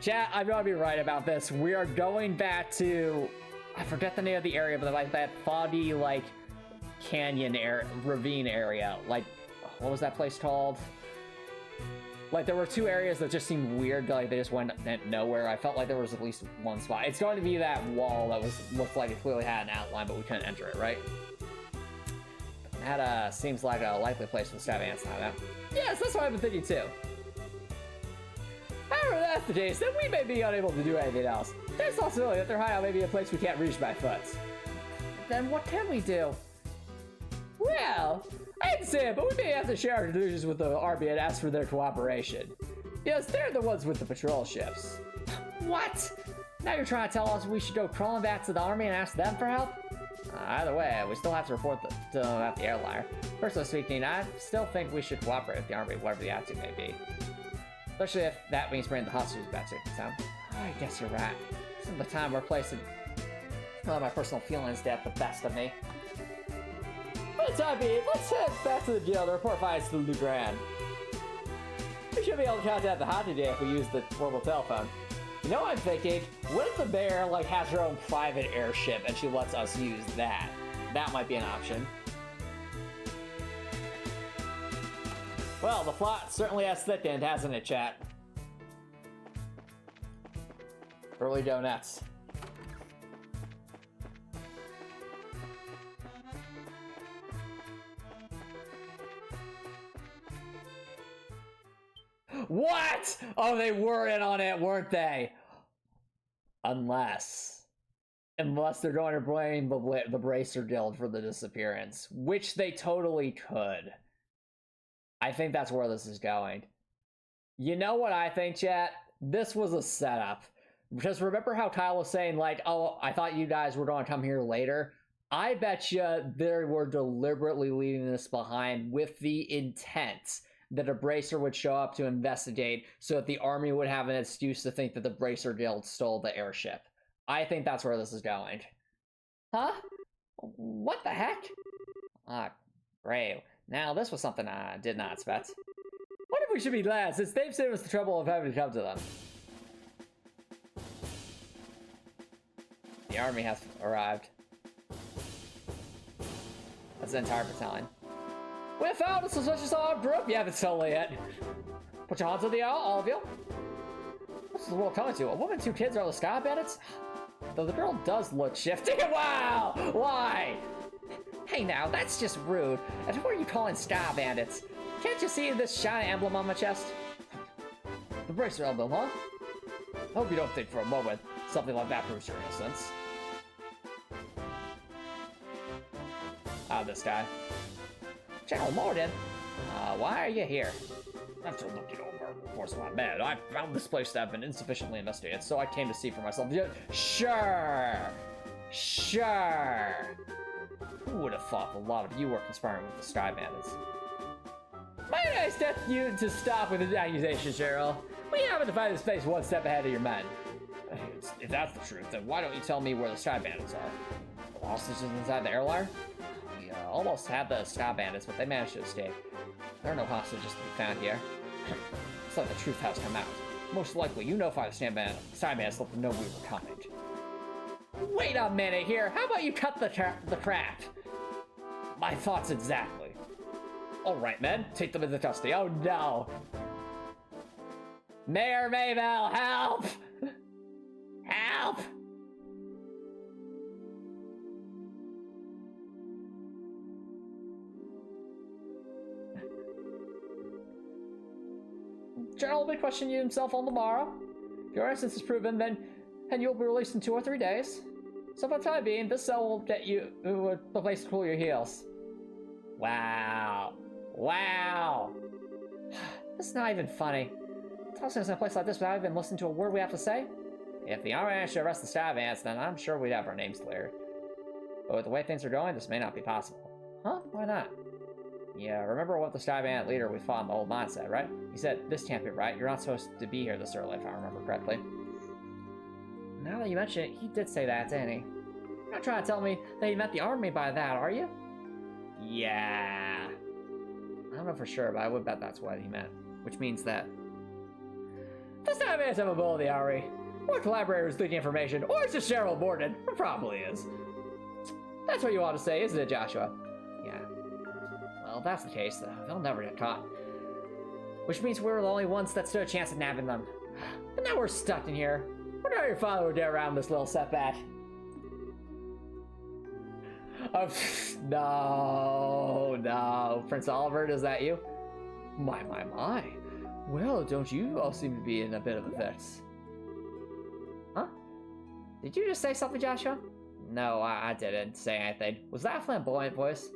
chat, I'm gonna be right about this. We are going back to, I forget the name of the area, but like that foggy, like, canyon ravine area. Like, what was that place called? Like, there were two areas that just seemed weird, like they just went nowhere. I felt like there was at least one spot. It's going to be that wall that looked like it clearly had an outline, but we couldn't enter it, right? That seems like a likely place for the stab ants to hide out. Yes, that's what I've been thinking too. However, that's the case, then we may be unable to do anything else. There's a possibility that their hideout may be a place we can't reach by foot. Then what can we do? Well, I hate to say it, but we may have to share our conclusions with the army and ask for their cooperation. Yes, they're the ones with the patrol ships. What? Now you're trying to tell us we should go crawling back to the army and ask them for help? Either way, we still have to report to them about the airliner. Personally speaking, I still think we should cooperate with the army, whatever the attitude may be. Especially if that means bringing the hostages back to town. I guess you're right. This is the time or place to let my personal feelings get the best of me. For the time being, let's head back to the jail to report findings to the Grand. We should be able to contact the hot today if we use the portable telephone. You know what I'm thinking? What if the bear, like, has her own private airship and she lets us use that? That might be an option. Well, the plot certainly has thickened, hasn't it, chat? Early donuts. What? Oh, they were in on it, weren't they? Unless they're going to blame the Bracer Guild for the disappearance, which they totally could. I think that's where this is going. You know what I think, chat? This was a setup. Because remember how Kyle was saying, like, oh, I thought you guys were going to come here later? I bet you they were deliberately leaving this behind with the intent that a Bracer would show up to investigate so that the army would have an excuse to think that the Bracer Guild stole the airship. I think that's where this is going. Huh? What the heck? Great. Now, this was something I did not expect. What if we should be glad, since they've saved us the trouble of having to come to them? The army has arrived. That's the entire battalion. We have found a suspicious armed group! Yeah, that's totally it. Put your hands on the air, all of you. What's the world coming to? A woman and 2 kids are the Sky Bandits? Though the girl does look shifty. Wow! Why? Hey now, that's just rude. And who are you calling Sky Bandits? Can't you see this shiny emblem on my chest? The Bracer emblem, huh? I hope you don't think for a moment something like that proves your innocence. this guy. General Morden, why are you here? After looking over reports of my men, I found this place to have been insufficiently investigated, so I came to see for myself. Sure. Who would have thought a lot of you were conspiring with the Sky Bandits? Might I step you to stop with the accusations, Cheryl? We happen to find this place one step ahead of your men. If that's the truth, then why don't you tell me where the Sky Bandits are? The hostages inside the airliner? We almost had the Sky Bandits, but they managed to escape. There are no hostages to be found here. It's like the truth has come out. Most likely, you notified the Sky Bandits let them know we were coming. Wait a minute here. How about you cut the crap? My thoughts exactly. All right, men, take them into custody. Oh no. Mayor Mabel, help! Help! General will be questioning himself on the morrow. If your innocence is proven, then you'll be released in 2 or 3 days. So for the time being, this cell will get you a place to cool your heels. Wow. This is not even funny. Tossing us in a place like this without even listening to a word we have to say? If the army managed to arrest the Stab Ants, then I'm sure we'd have our names cleared. But with the way things are going, this may not be possible. Huh? Why not? Yeah, remember what the Stab Ant leader we fought in the old mine said, right? He said, this can't be right. You're not supposed to be here this early, if I remember correctly. Now that you mention it, he did say that, didn't he? You're not trying to tell me that he meant the army by that, are you? Yeah. I don't know for sure, but I would bet that's what he meant. Which means that the Stab Ants have a bull in the army. Or collaborators leaking information, or it's just Cheryl Morden. It probably is. That's what you ought to say, isn't it, Joshua? Yeah. Well, if that's the case, they'll never get caught. Which means we're the only ones that stood a chance at nabbing them. But now we're stuck in here. Wonder how your father would get around this little setback. No. Prince Oliver, is that you? My. Well, don't you all seem to be in a bit of a fix? Huh? Did you just say something, Joshua? No, I didn't say anything. Was that a flamboyant voice?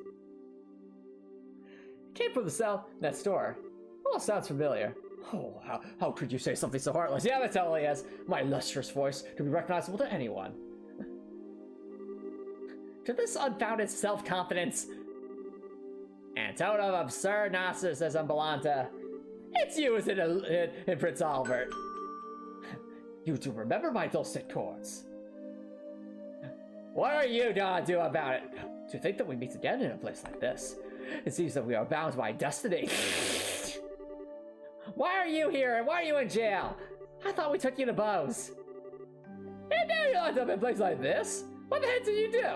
It came from the cell next door. Oh, sounds familiar. Oh, how could you say something so heartless? Yeah, that totally is. My lustrous voice could be recognizable to anyone. To this unfounded self-confidence and tone of absurd narcissism belong to... It's you, isn't it, Prince Albert? You do remember my dulcet chords. What are you gonna do about it? To think that we meet again in a place like this. It seems that we are bound by destiny. Why are you here and why are you in jail? I thought we took you to Bose. And now you're locked up in a place like this? What the heck did you do?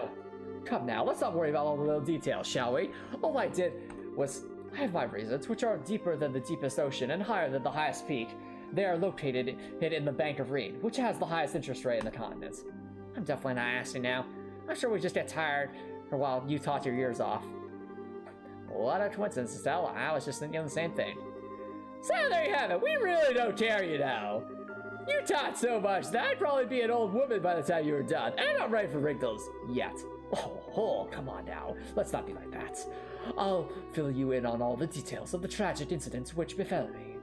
Come now, let's not worry about all the little details, shall we? All I did was... I have my reasons, which are deeper than the deepest ocean and higher than the highest peak. They are located in the Bank of Reed, which has the highest interest rate in the continents. I'm definitely not asking now. I'm sure we just get tired for a while you talked your ears off. What a coincidence, Estelle. I was just thinking the same thing. So there you have it. We really don't care, you know. You taught so much that I'd probably be an old woman by the time you were done. And I'm not ready for wrinkles yet. Oh, come on now. Let's not be like that. I'll fill you in on all the details of the tragic incidents which befell me.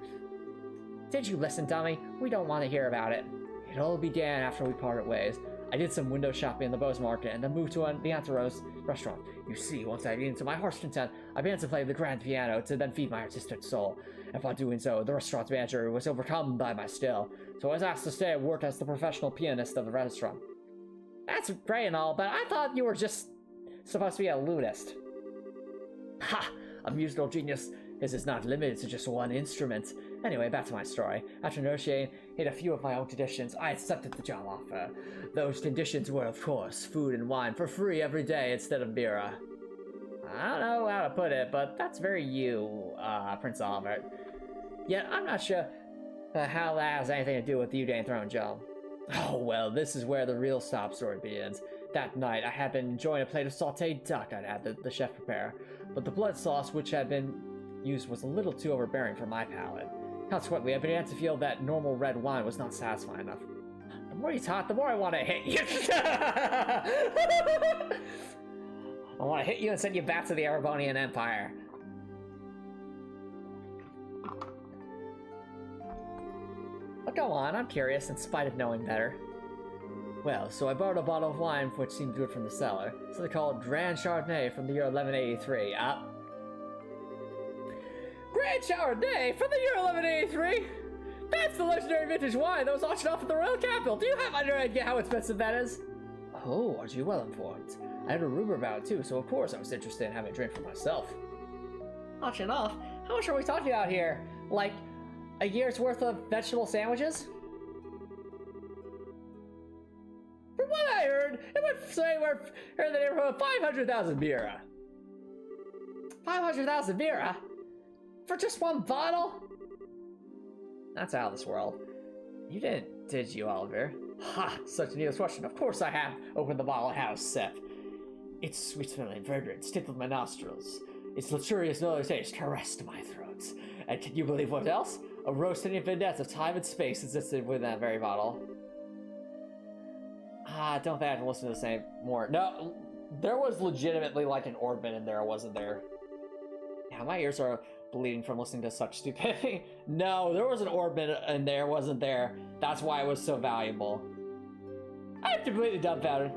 Did you listen, dummy? We don't want to hear about it. It all began after we parted ways. I did some window shopping in the Bose Market and then moved to the Anteros restaurant. You see, once I began to my heart's content, I began to play the grand piano to then feed my artistic soul. And by doing so, the restaurant's manager was overcome by my skill, so I was asked to stay and work as the professional pianist of the restaurant. That's great and all, but I thought you were just supposed to be a lutist. Ha! A musical genius is not limited to just one instrument. Anyway, back to my story. After negotiating a few of my own conditions, I accepted the job offer. Those conditions were, of course, food and wine for free every day instead of beer. I don't know how to put it, but that's very you, Prince Albert. Yet, I'm not sure how that has anything to do with you getting thrown jail. Oh, well, this is where the real sob story begins. That night, I had been enjoying a plate of sauteed duck I'd had the chef prepare, but the blood sauce which had been used was a little too overbearing for my palate. Consequently, I began to feel that normal red wine was not satisfying enough. The more you talk, the more I want to hit you. I want to hit you and send you back to the Erebonian Empire. But go on, I'm curious in spite of knowing better. Well, so I borrowed a bottle of wine which seemed good from the cellar. So they call it Grand Chardonnay from the year 1183. Grand Chardonnay from the year 1183? That's the legendary vintage wine that was auctioned off at the Royal Capital. Do you have any idea how expensive that is? Oh, aren't you well informed? I had a rumor about it too, so of course I was interested in having a drink for myself. Auctioned off? How much are we talking about here? Like, a year's worth of vegetable sandwiches? From what I heard, it went somewhere in the neighborhood of 500,000 bira. 500,000 bira? For just one bottle? That's out of this world. You didn't, did you, Oliver? Ha! Such a needless question. Of course I have. Opened the bottle and had a sip. Its sweet-smelling fragrance tickled my nostrils. Its luxurious northern taste caressed my throat. And can you believe what else? A rotating vignette of time and space existed within that very bottle. I don't think I can listen to the same more. No, there was legitimately like an orbit in there, wasn't there? Yeah, my ears are bleeding from listening to such stupidity. No, there was an orbit in there, wasn't there? That's why it was so valuable. I'm completely dumbfounded.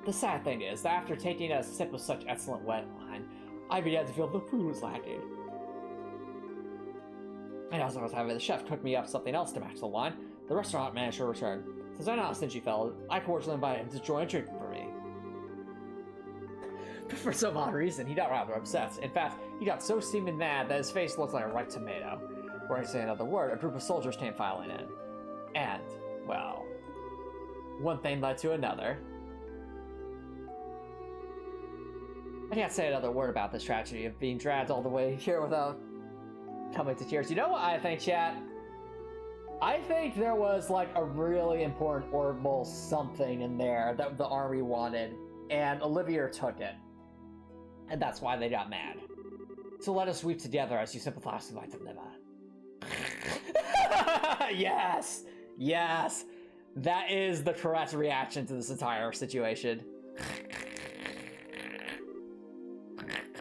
The sad thing is that after taking a sip of such excellent wet wine, I began to feel the food was lacking. And as I was having the chef cook me up something else to match the wine, the restaurant manager returned. Since I'm not a stingy fellow, I cordially invited him to join a drink for me. But for some odd reason, he got rather upset. In fact, he got so steaming mad that his face looked like a ripe tomato. Before I say another word, a group of soldiers came filing in. And, well, one thing led to another. I can't say another word about this tragedy of being dragged all the way here without coming to tears. You know what I think, chat? I think there was like a really important orbital something in there that the army wanted, and Olivia took it. And that's why they got mad. So let us weep together as you sympathize with my dilemma. Yes! Yes! That is the correct reaction to this entire situation.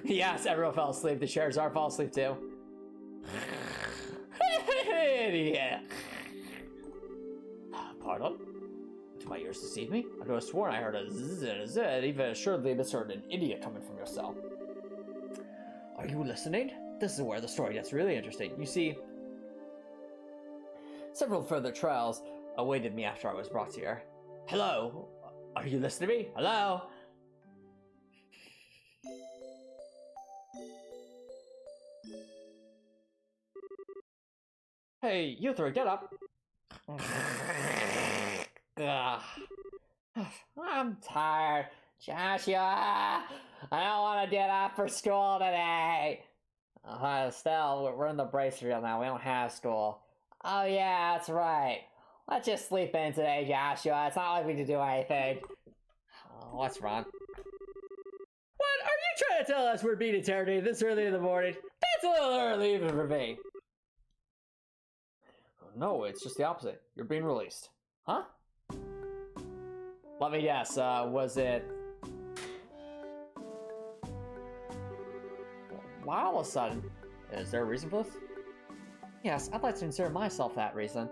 Yes, everyone fell asleep. The Charizard fell asleep too. Yeah. Pardon? Do my ears deceive me? I could have sworn I heard a zzz and a zzz, even assuredly misheard an idiot coming from your cell. Are you listening? This is where the story gets really interesting. You see, several further trials awaited me after I was brought here. Hello? Are you listening to me? Hello? Hey, you three, get up. I'm tired. Joshua, I don't want to get up for school today. Estelle, we're in the brace reel now. We don't have school. Oh yeah, that's right. Let's just sleep in today, Joshua. It's not like we need to do anything. Oh, what's wrong? What? Are you trying to tell us we're being eternity this early in the morning? That's a little early even for me. No, it's just the opposite. You're being released. Huh? Let me guess, was it... Why all of a sudden? Is there a reason for this? Yes, I'd like to consider myself that reason.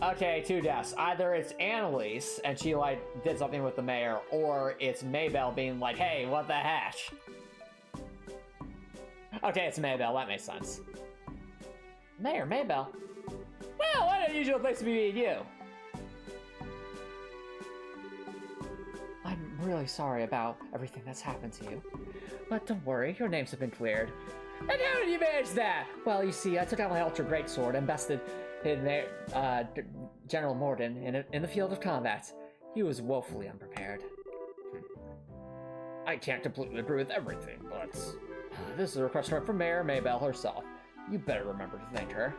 Okay, two deaths. Either it's Annalise, and she, like, did something with the mayor, or it's Maybelle being like, hey, what the heck? Okay, it's Maybelle. That makes sense. Mayor, Maybelle? Well, what an unusual place to be meeting you. I'm really sorry about everything that's happened to you. But don't worry, your names have been cleared. And how did you manage that? Well, you see, I took out my Ultra Greatsword and bested General Morden in the field of combat. He was woefully unprepared. I can't completely agree with everything, but this is a request from Mayor Maybelle herself. You better remember to thank her.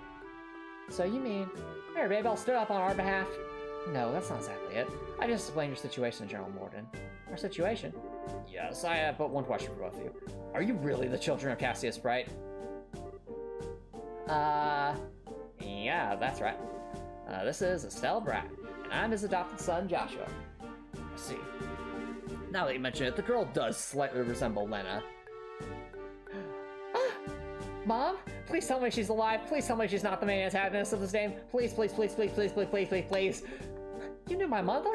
So you mean Mayor Maybelle stood up on our behalf? No, that's not exactly it. I just explained your situation to General Morden. Our situation? Yes, I have but one question for both of you. Are you really the children of Cassius Bright? Yeah, that's right. This is Estelle Bright, and I'm his adopted son, Joshua. I see. Now that you mention it, the girl does slightly resemble Lena. Mom, please tell me she's alive. Please tell me she's not the main antagonist of this game. Please, please, please, please, please, please, please, please, please. You knew my mother?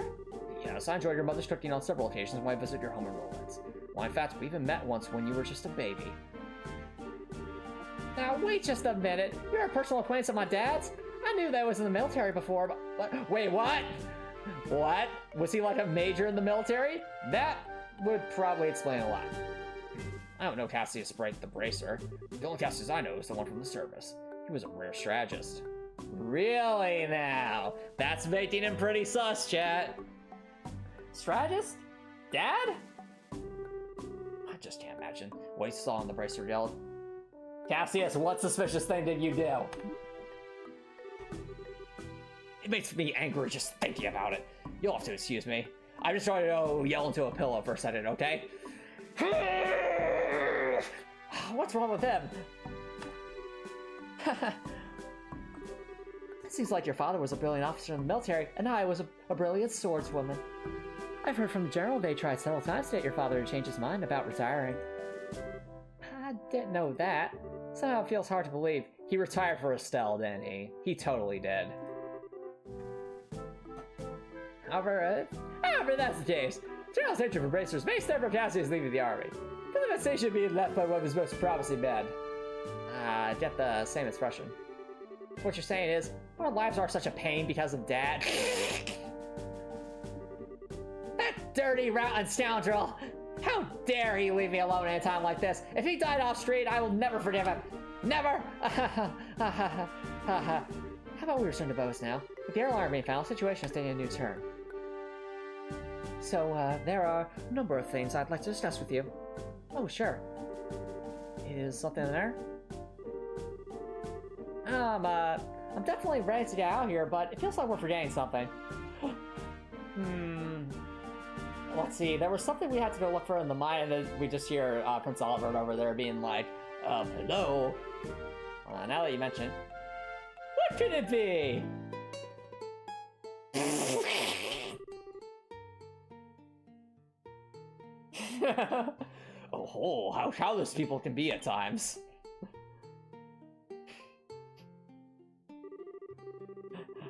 Yes, I enjoyed your mother's cooking on several occasions when I visited your home in Rollins. Well, in fact, we even met once when you were just a baby. Now, wait just a minute. You're a personal acquaintance of my dad's? I knew that was in the military before, but wait, what? What? Was he like a major in the military? That would probably explain a lot. I don't know Cassius Bright the Bracer. The only Cassius I know is the one from the service. He was a rare strategist. Really now? That's making him pretty sus, chat. Strategist? Dad? I just can't imagine what he saw in the Bracer yelled. Cassius, what suspicious thing did you do? It makes me angry just thinking about it. You'll have to excuse me. I'm just trying to yell into a pillow for a second, okay? What's wrong with him? It seems like your father was a brilliant officer in the military, and I was a brilliant swordswoman. I've heard from the general they tried several times to get your father to change his mind about retiring. I didn't know that. Somehow it feels hard to believe. He retired for Estelle, didn't he? He totally did. However, that's the case. General's hatred for bracers may stem from Cassius leaving the army. The devastation being left by one of his most promising men. I get the same expression. What you're saying is, our lives are such a pain because of Dad. That dirty, rotten scoundrel! How dare he leave me alone in a time like this? If he died off street, I will never forgive him. Never! How about we return to Bose now? With the airline being found, the situation is taking a new turn. So, there are a number of things I'd like to discuss with you. Oh, sure. Is something there? I'm definitely ready to get out here, but it feels like we're forgetting something. Let's see, there was something we had to go look for in the mine, and then we just hear Prince Oliver over there being like, hello? Now that you mention, what could it be? Oh, how childish people can be at times.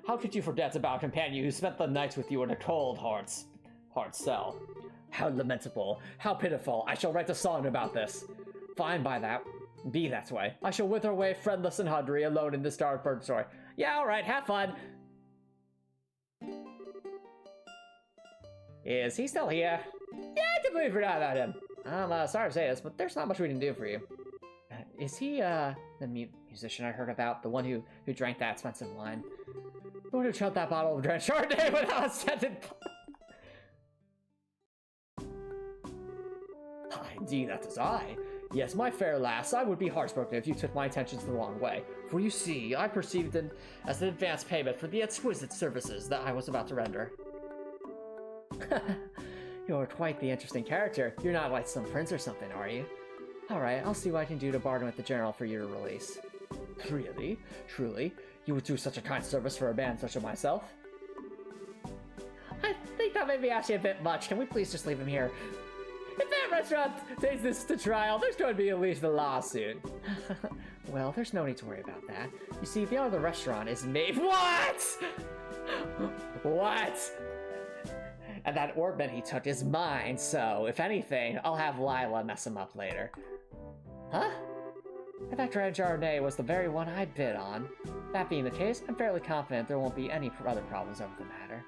How could you forget about a companion who spent the night with you in a cold, hard cell? How lamentable, how pitiful. I shall write a song about this. Fine by that. Be that way. I shall wither away friendless and hungry, alone in this dark purgatory. Yeah, alright, have fun. Is he still here? Yeah, I completely forgot about him. I'm sorry to say this, but there's not much we can do for you. Is he, the musician I heard about? The one who drank that expensive wine? The one who chugged that bottle of drenched Chardonnay without a scented... Indeed, that is I. Yes, my fair lass, I would be heartbroken if you took my intentions the wrong way. For you see, I perceived it as an advance payment for the exquisite services that I was about to render. You're quite the interesting character. You're not like some prince or something, are you? Alright, I'll see what I can do to bargain with the general for your release. Really? Truly? You would do such a kind service for a man such as myself? I think that may be actually a bit much. Can we please just leave him here? If that restaurant takes this to trial, there's going to be at least a lawsuit. Well, there's no need to worry about that. You see, the owner of the restaurant is made— What? What? And that orbit he took is mine, so if anything, I'll have Lila mess him up later. Huh? And that Grand Chardonnay was the very one I bid on. That being the case, I'm fairly confident there won't be any other problems over the matter.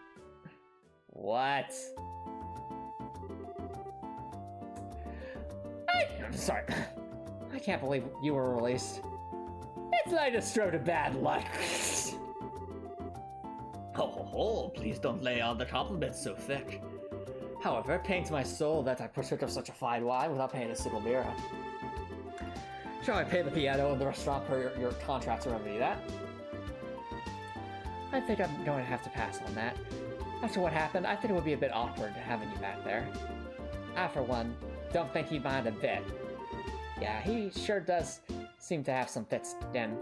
What? I'm sorry. I can't believe you were released. It's like a stroke of bad luck. Oh, please don't lay on the compliments so thick. However, it pains my soul that I partook of such a fine wine without paying a single lira. Shall I pay the piano in the restaurant per your contract to remedy that? I think I'm going to have to pass on that. After what happened, I think it would be a bit awkward having you back there. I, for one, don't think he'd mind a bit. Yeah, he sure does seem to have some fits then.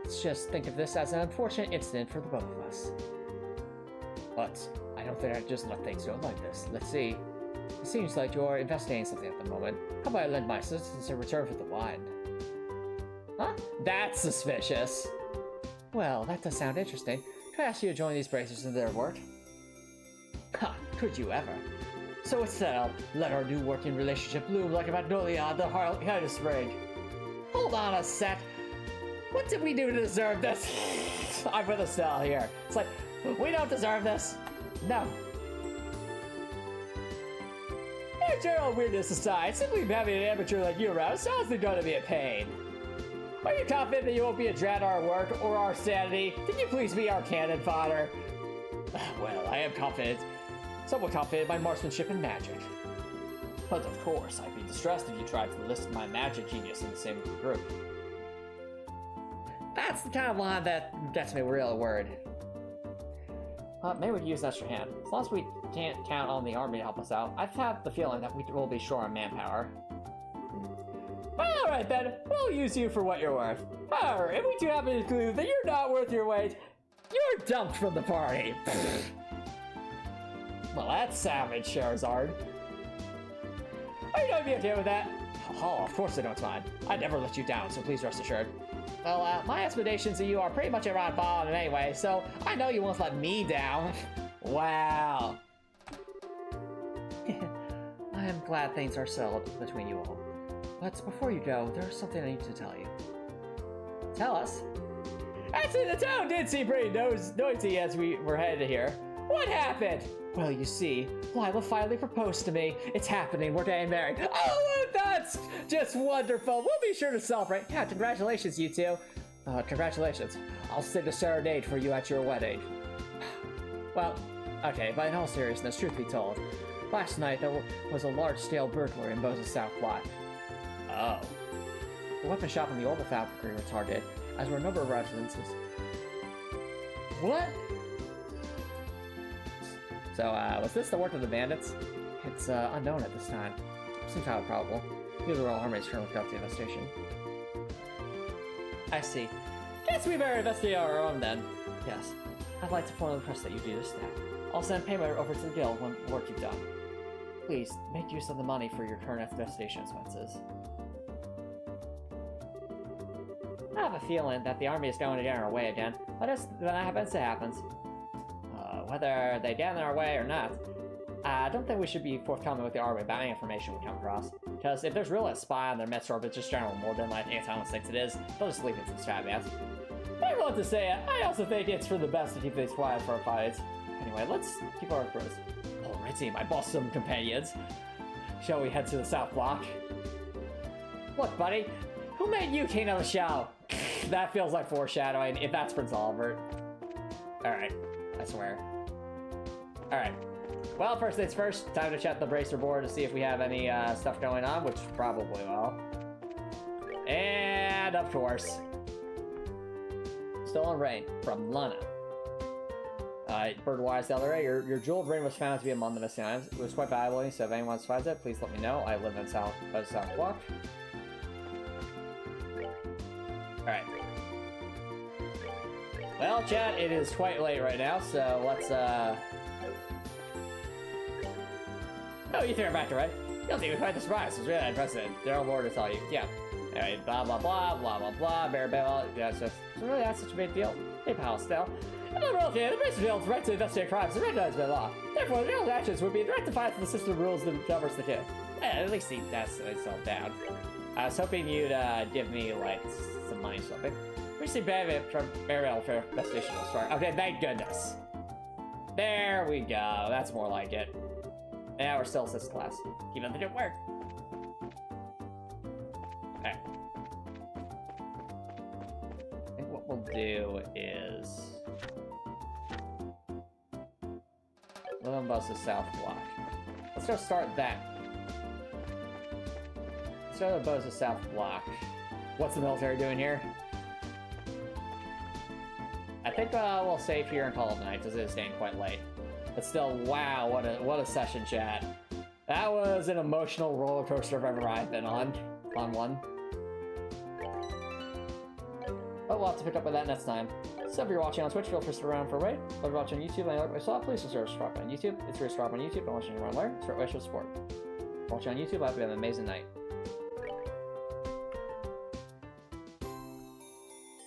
Let's just think of this as an unfortunate incident for the both of us. But I I don't think I'd just let things go like this. Let's see. It seems like you're investigating something at the moment. How about I lend my assistance in return for the wine? Huh? That's suspicious. Well, that does sound interesting. Could I ask you to join these bracers in their work? Ha! Could you ever? So it's settled. Let our new working relationship bloom like a magnolia on the height of spring. Hold on a sec. What did we do to deserve this? I'm with Estelle here. It's like, we don't deserve this. No. Hey, general weirdness aside, simply having an amateur like you around is honestly going to be a pain. Are you confident that you won't be a dread our work or our sanity? Can you please be our cannon fodder? Well, I am confident, somewhat confident in my marksmanship and magic. But of course, I'd be distressed if you tried to list my magic genius in the same group. That's the kind of line that gets me real worried. Maybe we could use an extra hand. As long as we can't count on the army to help us out, I've had the feeling that we will be short on manpower. Alright then, we'll use you for what you're worth. However, if we do happen to conclude that you're not worth your weight, you're dumped from the party. Well, that's savage, Charizard. Are you going to be okay with that? Oh, of course I don't mind. I'd never let you down, so please rest assured. Well, my expectations of you are pretty much around bottom anyway, so I know you won't let me down. Wow. I am glad things are settled between you all. But before you go, there's something I need to tell you. Tell us. Actually, the town did seem pretty noisy as we were headed here. What happened? Well, you see, Lila finally proposed to me. It's happening. We're getting married. Oh, that's just wonderful. We'll be sure to celebrate. Yeah, congratulations, you two. Congratulations. I'll sing a serenade for you at your wedding. Well, okay, but in all seriousness, truth be told, last night there was a large-scale burglary in Bose's South Block. Oh. The weapon shop in the Orbital Factory was targeted, as were a number of residences. What? So, was this the work of the bandits? It's, unknown at this time. Seems highly probable. Neither Royal Army is currently conducting the investigation. I see. Guess we better investigate our own then. Yes. I'd like to formally request that you do this now. I'll send payment over to the guild when work you've done. Please, make use of the money for your current investigation expenses. I have a feeling that the army is going to get in our way again, but when that happens, it happens. Whether they get in our way or not, I don't think we should be forthcoming with the army about any information we come across. Because if there's really a spy on their midst, or if it's just general more than like Anton thinks it is, they'll just leave it to the strat bands. But I want to say it, I also think it's for the best to keep things quiet for our fights. Anyway, let's keep our approach. Alrighty, my bosom companions. Shall we head to the South Block? Look, buddy, who made you king of the show? That feels like foreshadowing, if that's Prince Oliver. Alright, I swear. Alright. Well, first things first, time to check the bracer board to see if we have any stuff going on, which probably will. And of course, Stolen Rain from Lana. Birdwise Delray, your jeweled ring was found to be among the missing items. It was quite valuable, so if anyone finds it, please let me know. I live in South Block. Alright. Well, chat, it is quite late right now, so let's, Oh, you threw it back to right? You'll think it was quite the surprise. It's really impressive. Daryl Lord to tell you. Yeah. Anyway, blah, blah, blah, blah, blah, blah, bear, bell. Yeah, it's just, so really that's such a big deal. Hey, pal, still. And the okay, the basic field right to investigate crimes is recognized by law. Therefore, the actions would be in direct defiance of the system of rules that governs the kid. Yeah, at least he that's himself down. I was hoping you'd give me, like, some money or something. Recently benefit from burial for investigation of start. Okay, thank goodness. There we go. That's more like it. Yeah, we're still assist class, even though it didn't work. Okay. I think what we'll do is Limbus' South Block. Let's go start that. Let's go to Bosa's South Block. What's the military doing here? I think we'll save here and call it night, because it is staying quite late. But still, wow, what a session, chat. That was an emotional roller coaster if ever I've been on one. But we'll have to pick up with that next time. So if you're watching on Twitch, feel free to stick around for a raid. If you're watching on YouTube and you like what I saw, please consider subscribing on YouTube. It's free to subscribe on YouTube and watching around there. It's a great way to show support. Watching on YouTube, I hope you have an amazing night.